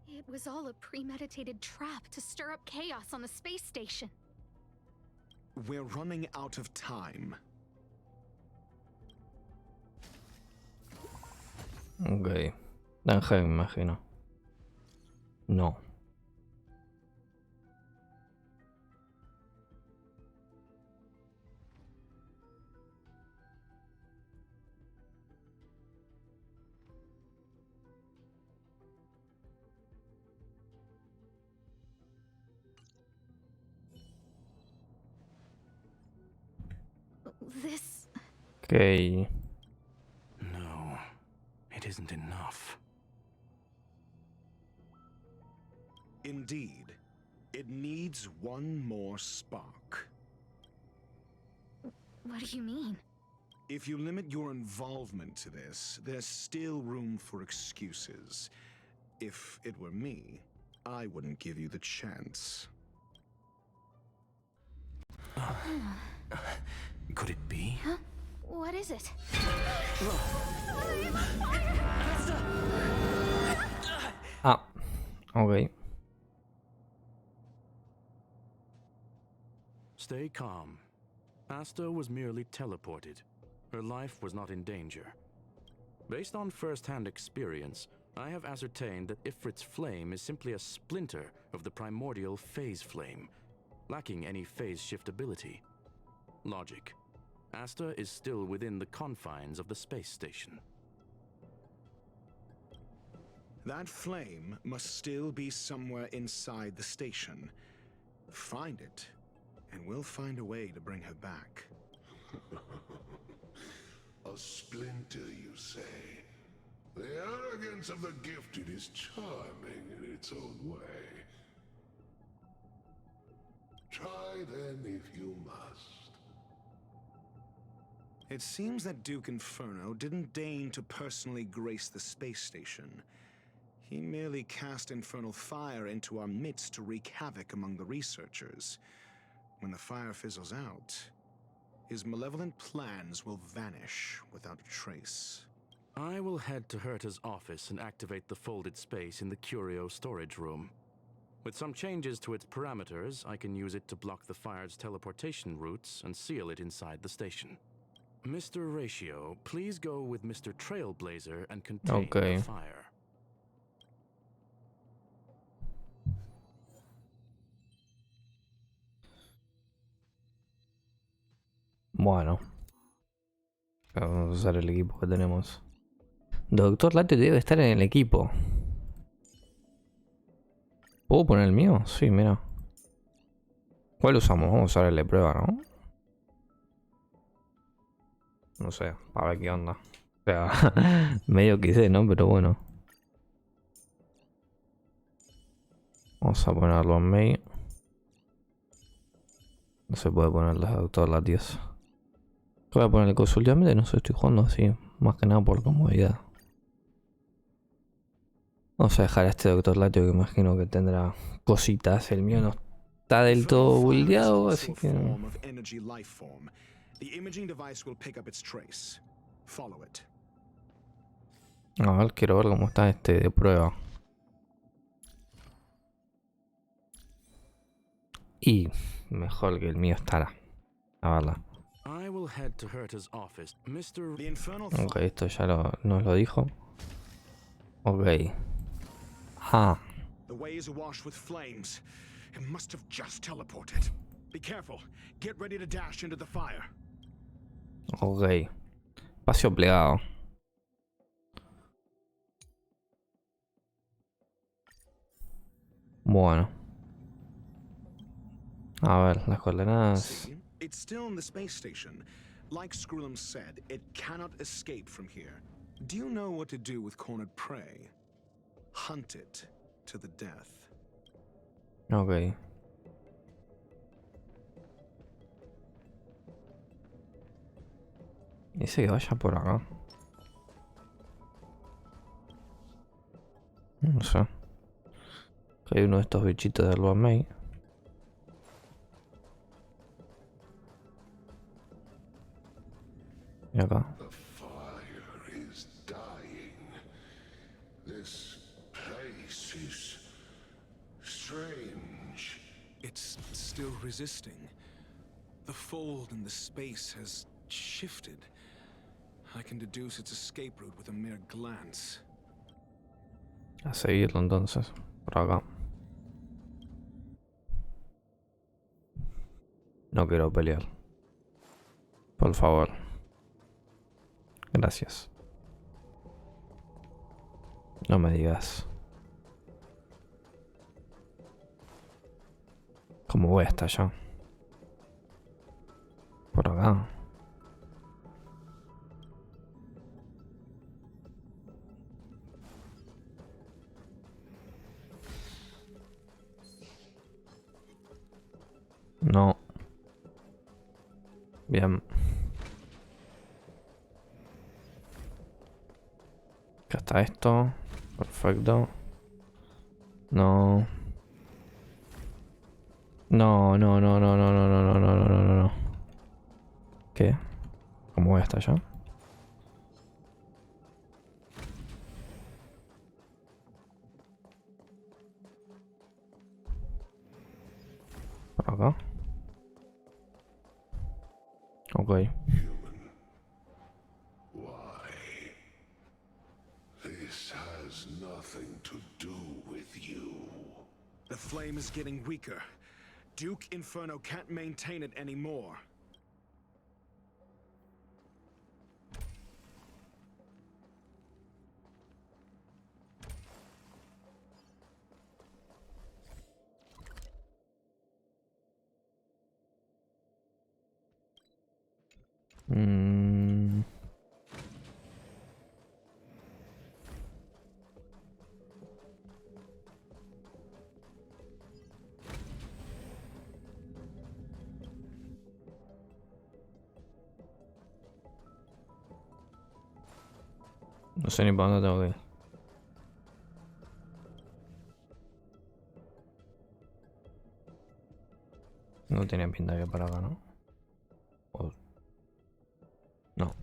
It was all a premeditated trap to stir up chaos on the space station. We're running out of time. Ok. Danje, me imagino. No. This... Okay. No, it isn't enough. Indeed, it needs one more spark. What do you mean? If you limit your involvement to this, there's still room for excuses. If it were me, I wouldn't give you the chance. Could it be? Huh? What is it? Ah, ok. Stay calm. Asta was merely teleported. Her life was not in danger. Based on first-hand experience, I have ascertained that Ifrit's flame is simply a splinter of the primordial phase flame, lacking any phase shift ability. Logic. Asta is still within the confines of the space station. That flame must still be somewhere inside the station. Find it, and we'll find a way to bring her back. A splinter, you say? The arrogance of the gifted is charming in its own way. Try then if you must. It seems that Duke Inferno didn't deign to personally grace the space station. He merely cast infernal fire into our midst to wreak havoc among the researchers. When the fire fizzles out, his malevolent plans will vanish without a trace. I will head to Herta's office and activate the folded space in the curio storage room. With some changes to its parameters, I can use it to block the fire's teleportation routes and seal it inside the station. Mr. Ratio, please go with Mr. Trailblazer and contain the fire. Bueno, vamos a usar el equipo que tenemos. Doctor Late debe estar en el equipo. ¿Puedo poner el mío? Sí, mira. ¿Cuál usamos? Vamos a usar el de prueba, ¿no? No sé, a ver qué onda. O sea, medio quise, ¿no? Pero bueno. Vamos a ponerlo en main. No se puede poner los Doctor Latios. Voy a poner el coso últimamente, no sé, estoy jugando así. Más que nada por comodidad. Vamos a dejar a este Doctor Latio que imagino que tendrá cositas. El mío no está del todo buildeado, así que... A ver, quiero ver cómo está este de prueba. Y mejor que el mío estará. A verla. Ok, esto ya nos lo dijo. Ok. Ah. The way is awash with flames. It must have just teleported. Be careful. Get ready to dash into the fire. Ok. Espacio plegado. Bueno. A ver, las coordenadas. It's still in the space station. Like Skrullum said, it cannot escape from here. Do you know what to do with cornered prey? Hunt it to the death. Ok. Dice que vaya por acá. No sé. Hay uno de estos bichitos del May. Y acá. It's still resisting. The fold in the space has shifted. I can deduce its escape route with a mere glance. A seguirlo entonces. Por acá. No quiero pelear. Por favor. Gracias. No me digas. ¿Cómo voy hasta allá? Por acá. No. Bien. Acá está esto. Perfecto. No. No, no, no, no, no, no, no, no, no, no, no, no. ¿Qué? ¿Cómo voy hasta allá? Por acá. Ok. This has nothing to do with you. The flame is getting weaker. Duke Inferno can't maintain it anymore. No sé ni para dónde tengo que ir. No tiene pinta que para acá, ¿no? O... No.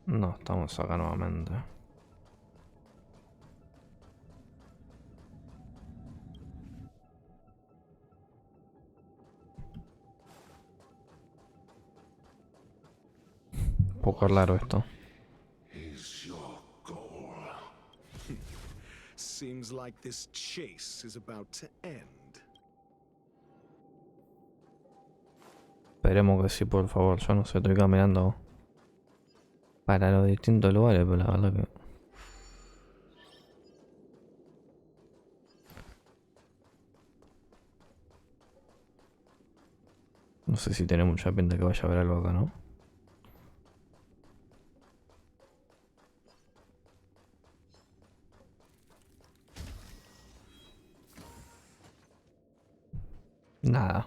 No, estamos acá nuevamente. poco raro esto. is your goal. Seems like this chase is about to end. Esperemos que sí, por favor. Yo no sé, estoy caminando para los distintos lugares, pero la verdad que... No sé si tiene mucha pinta que vaya a haber algo acá, ¿no? Nada.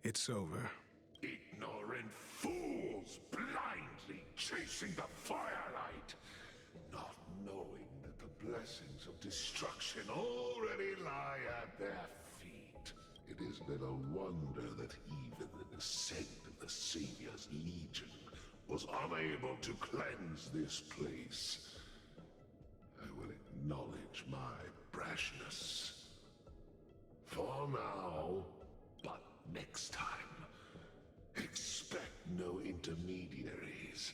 It's over. Ignorant fools blindly chasing the firelight, not knowing that the blessings of destruction already lie at their feet. It is little wonder that even the descent of the Savior's Legion was unable to cleanse this place. I will acknowledge my brashness. For now, but next time, expect no intermediaries.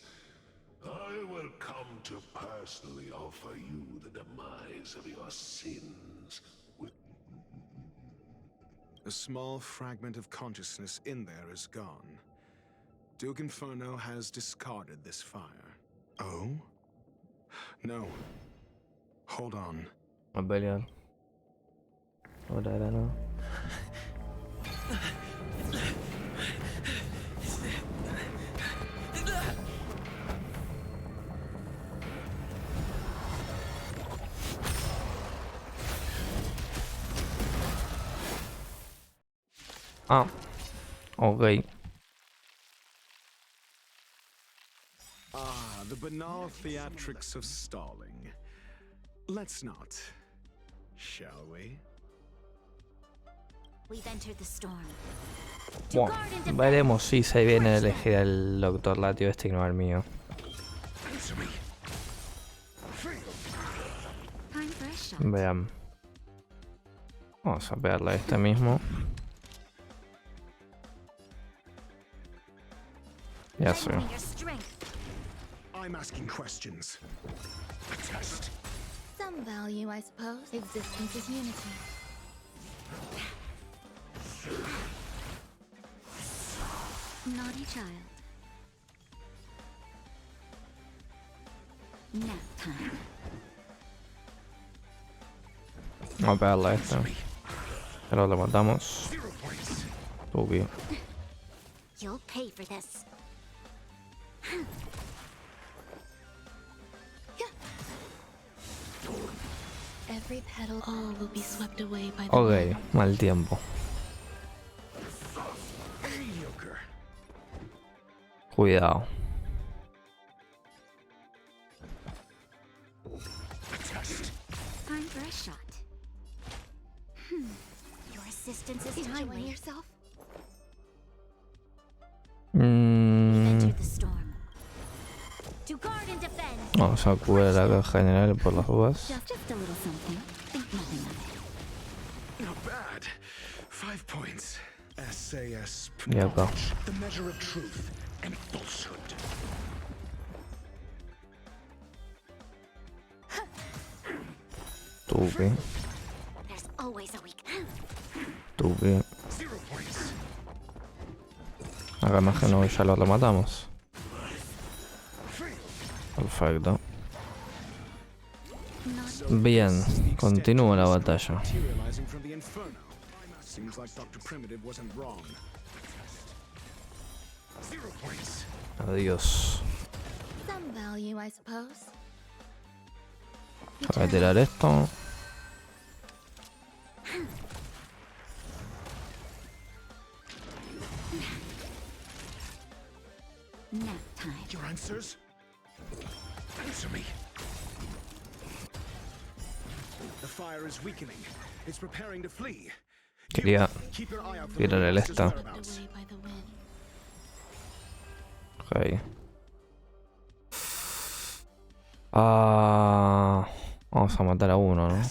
I will come to personally offer you the demise of your sins. A small fragment of consciousness in there is gone. Duke Inferno has discarded this fire. Oh? No. Hold on. A pelear. Ahora no. Ah, ok. Ah, the banal theatrics of stalling. Let's not, shall we? We've entered the storm. Bueno, veremos si se viene a elegir el Doctor Latio este y no el mío. Vean. Vamos a pegarle a este mismo. Ya sé. I'm asking questions. Some value, I suppose. Existence is unity. Naughty child. Nap time. Vamos a pegarle a este. Pero lo matamos. Tuki. You'll pay for this. Every petal, all will be swept away by the Ok, wind. mal tiempo. Cuidado. Time for a shot. Your assistance is timely. Yourself? Enter the storm. To guard and defend. Vamos a cubrir la caja general por las dudas. Just a little something. Think nothing of it. Not bad. 5 points. SAS. Y acá. The measure of truth and falsehood. Tuki. There's always a weak. Tuki. Acá imagino que ya lo rematamos. Perfecto. Bien, continúa la batalla. Adiós. Some value, I suppose. Voy a tirar esto. Nap time. Your answers? Answer me. The fire is weakening. It's preparing to flee. Quería Keep your eye out for tirar el esta. whereabouts. Away by the wind. Ok. Ah, vamos a matar a uno, ¿no?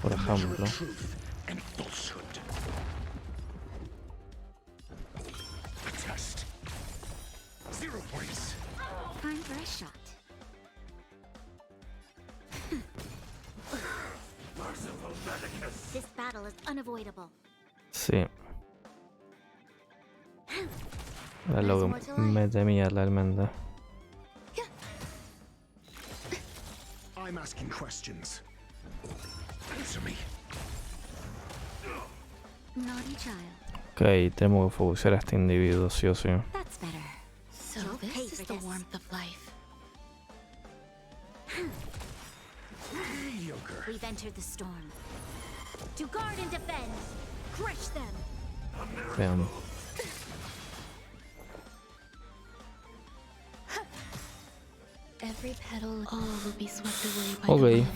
Por ejemplo. 0 points. Time for a shot. This battle is unavoidable. Sí. Es lo que me temía realmente. I'm asking questions. Answer me. Naughty child. Ok, tenemos que focusar a este individuo, sí o sí. That's better. So this is the warmth of life. Mediocre. We've entered the storm. To guard and defend. Crush them. Vean. Every petal, all will be swept away by Ok. the wind.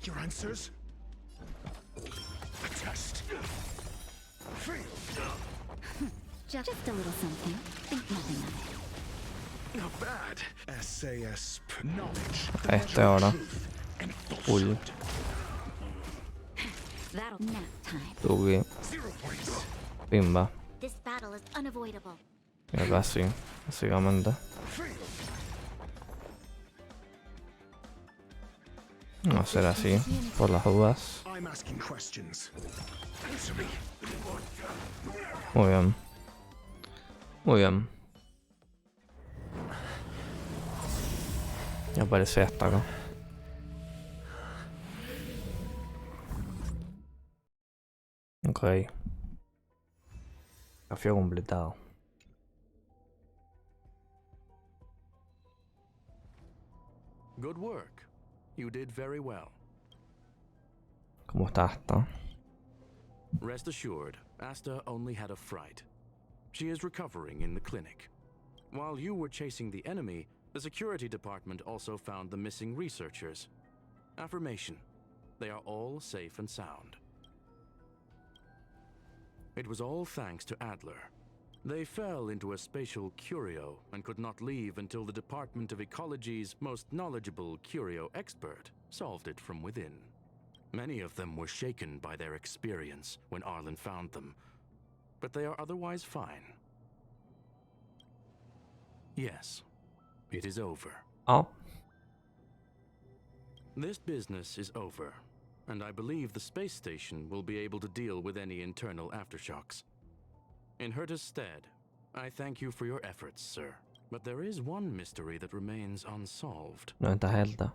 Your answers? A test. Fail. Just a little something. Think nothing of it. Not bad. SAS knowledge. Este ahora. Full. That'll nap time. Tuve. 0 points. Pimba. This battle is unavoidable. Y acá sí, básicamente. Vamos a hacer así, por las dudas. I'm asking questions. Answer me. Muy bien. Muy bien. Y aparece hasta acá. Ok. Desafío completado. Good work. You did very well. ¿Cómo está hasta? Rest assured, Asta only had a fright. She is recovering in the clinic. While you were chasing the enemy, the security department also found the missing researchers. Affirmation. They are all safe and sound. It was all thanks to Adler. They fell into a spatial curio and could not leave until the Department of Ecology's most knowledgeable curio expert solved it from within. Many of them were shaken by their experience when Arlen found them, but they are otherwise fine. Yes, it is over. Oh. This business is over, and I believe the space station will be able to deal with any internal aftershocks. In Herta's stead, I thank you for your efforts, sir. But there is one mystery that remains unsolved. No está Herta.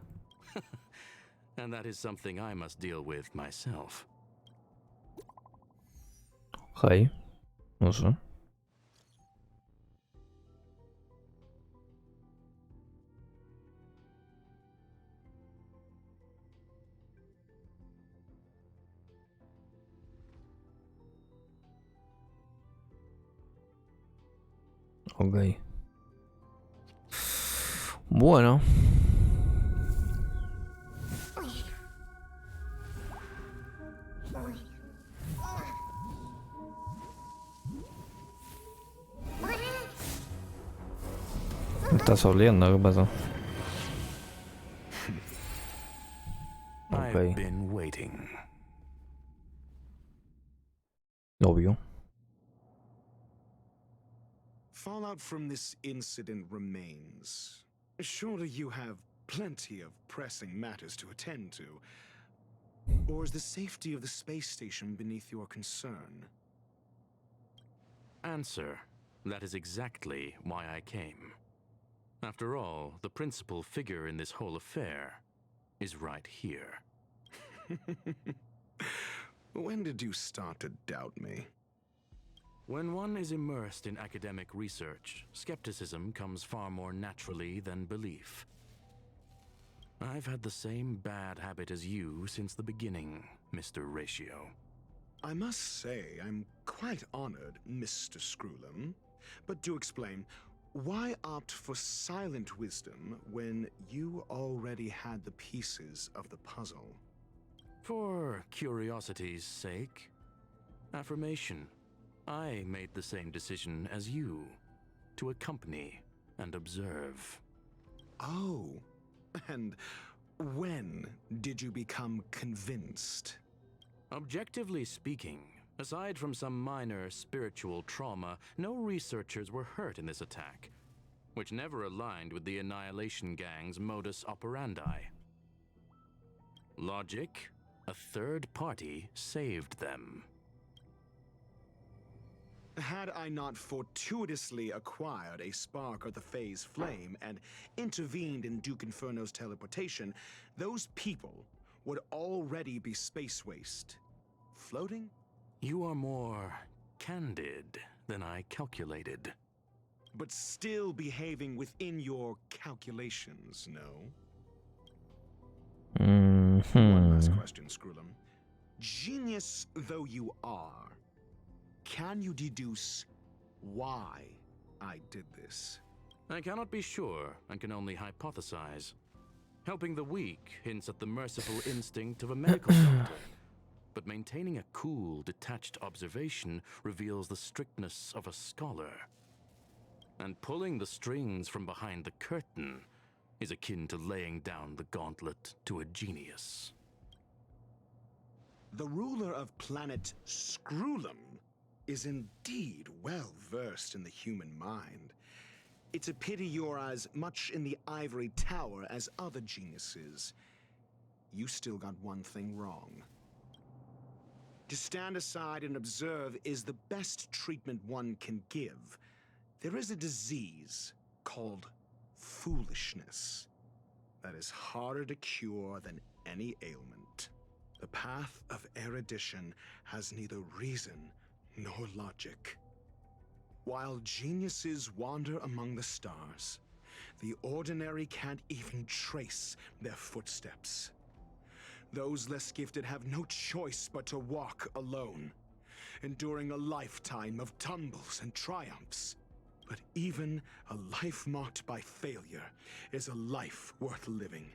And that is something I must deal with myself. Ok. No sé. Ok. Bueno. Me estás oliendo, ¿qué pasó? I've been waiting. Obvio. Fallout from this incident remains. Surely you have plenty of pressing matters to attend to. Or is the safety of the space station beneath your concern? Answer. That is exactly why I came. After all, the principal figure in this whole affair is right here. When did you start to doubt me? When one is immersed in academic research, skepticism comes far more naturally than belief. I've had the same bad habit as you since the beginning, Mr. Ratio. I must say, I'm quite honored, Mr. Screwlum. But do explain, why opt for silent wisdom when you already had the pieces of the puzzle? For curiosity's sake. Affirmation. I made the same decision as you, to accompany and observe. Oh, and when did you become convinced? Objectively speaking, aside from some minor spiritual trauma, no researchers were hurt in this attack, which never aligned with the Annihilation Gang's modus operandi. Logic? A third party saved them. Had I not fortuitously acquired a spark of the phase flame and intervened in Duke Inferno's teleportation, those people would already be space waste. Floating? You are more candid than I calculated. But still behaving within your calculations, no? One last question, Screwlum. Genius though you are, can you deduce why I did this? I cannot be sure and can only hypothesize. Helping the weak hints at the merciful instinct of a medical doctor, but maintaining a cool, detached observation reveals the strictness of a scholar. And pulling the strings from behind the curtain is akin to laying down the gauntlet to a genius. The ruler of planet Screwlum is indeed well versed in the human mind. It's a pity you're as much in the ivory tower as other geniuses. You still got one thing wrong. To stand aside and observe is the best treatment one can give. There is a disease called foolishness that is harder to cure than any ailment. The path of erudition has neither reason nor logic. While geniuses wander among the stars, the ordinary can't even trace their footsteps. Those less gifted have no choice but to walk alone, enduring a lifetime of tumbles and triumphs. But even a life marked by failure is a life worth living.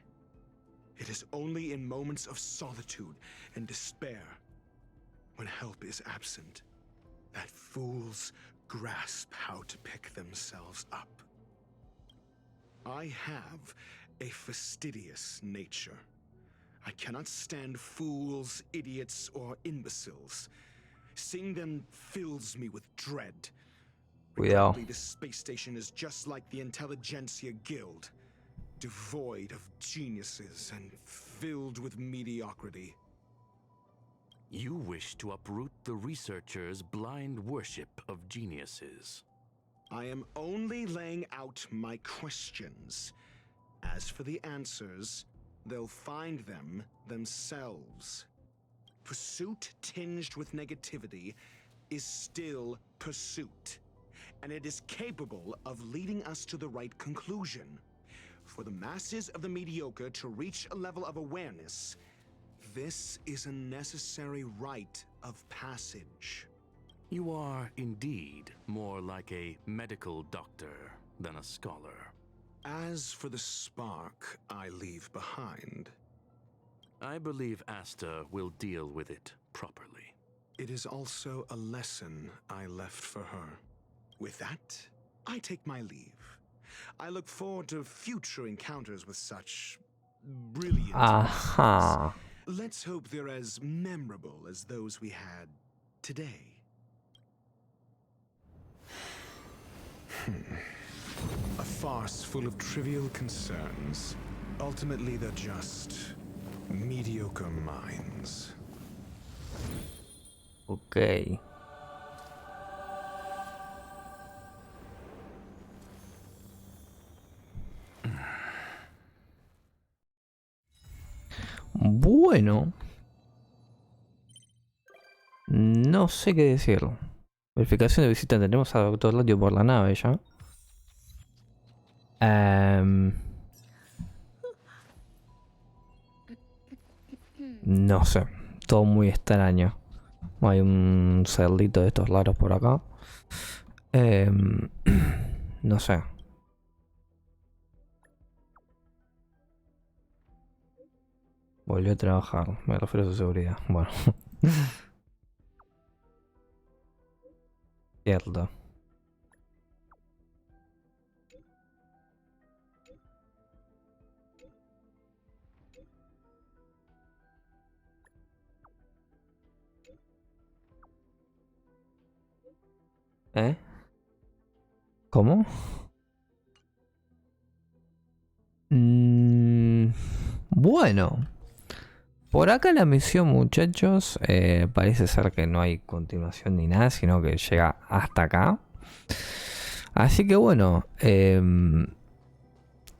It is only in moments of solitude and despair, when help is absent, that fools grasp how to pick themselves up. I have a fastidious nature. I cannot stand fools, idiots, or imbeciles. Seeing them fills me with dread. Regrettably, this space station is just like the Intelligentsia Guild, devoid of geniuses and filled with mediocrity. You wish to uproot the researchers' blind worship of geniuses. I am only laying out my questions. As for the answers, they'll find them themselves. Pursuit tinged with negativity is still pursuit, and it is capable of leading us to the right conclusion. For the masses of the mediocre to reach a level of awareness, this is a necessary rite of passage. You are indeed more like a medical doctor than a scholar. As for the spark I leave behind, I believe Asta will deal with it properly. It is also a lesson I left for her. With that, I take my leave. I look forward to future encounters with such brilliant minds. Let's hope they're as memorable as those we had today. A farce full of trivial concerns. Ultimately, they're just mediocre minds. Ok. Bueno. No sé qué decir. Verificación de visita. Tenemos a Doctor Latio por la nave ya. No sé. Todo muy extraño. Hay un cerdito de estos raros por acá. No sé. Volvió a trabajar. Me refiero a su seguridad. Bueno. Cierto. ¿Eh? ¿Cómo? Bueno. Por acá la misión, muchachos, parece ser que no hay continuación ni nada, sino que llega hasta acá. Así que bueno,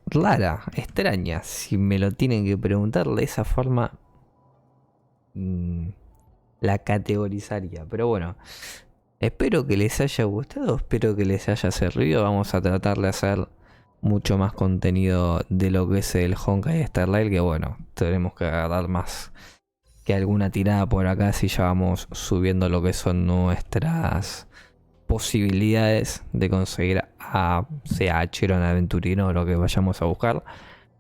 rara, extraña, si me lo tienen que preguntar de esa forma, la categorizaría. Pero bueno, espero que les haya gustado, espero que les haya servido. Vamos a tratar de hacer mucho más contenido de lo que es el Honkai Star Rail, que bueno, tenemos que agarrar más que alguna tirada por acá si ya vamos subiendo lo que son nuestras posibilidades de conseguir a sea hachero en aventurino o lo que vayamos a buscar.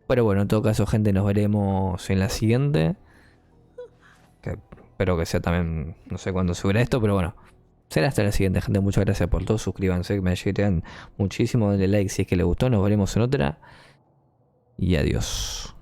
Pero bueno, en todo caso, gente, nos veremos en la siguiente, que espero que sea también, no sé cuándo subirá esto, pero bueno, será hasta la siguiente, gente. Muchas gracias por todo. Suscríbanse, que me ayudan muchísimo. Denle like si es que les gustó. Nos veremos en otra. Y adiós.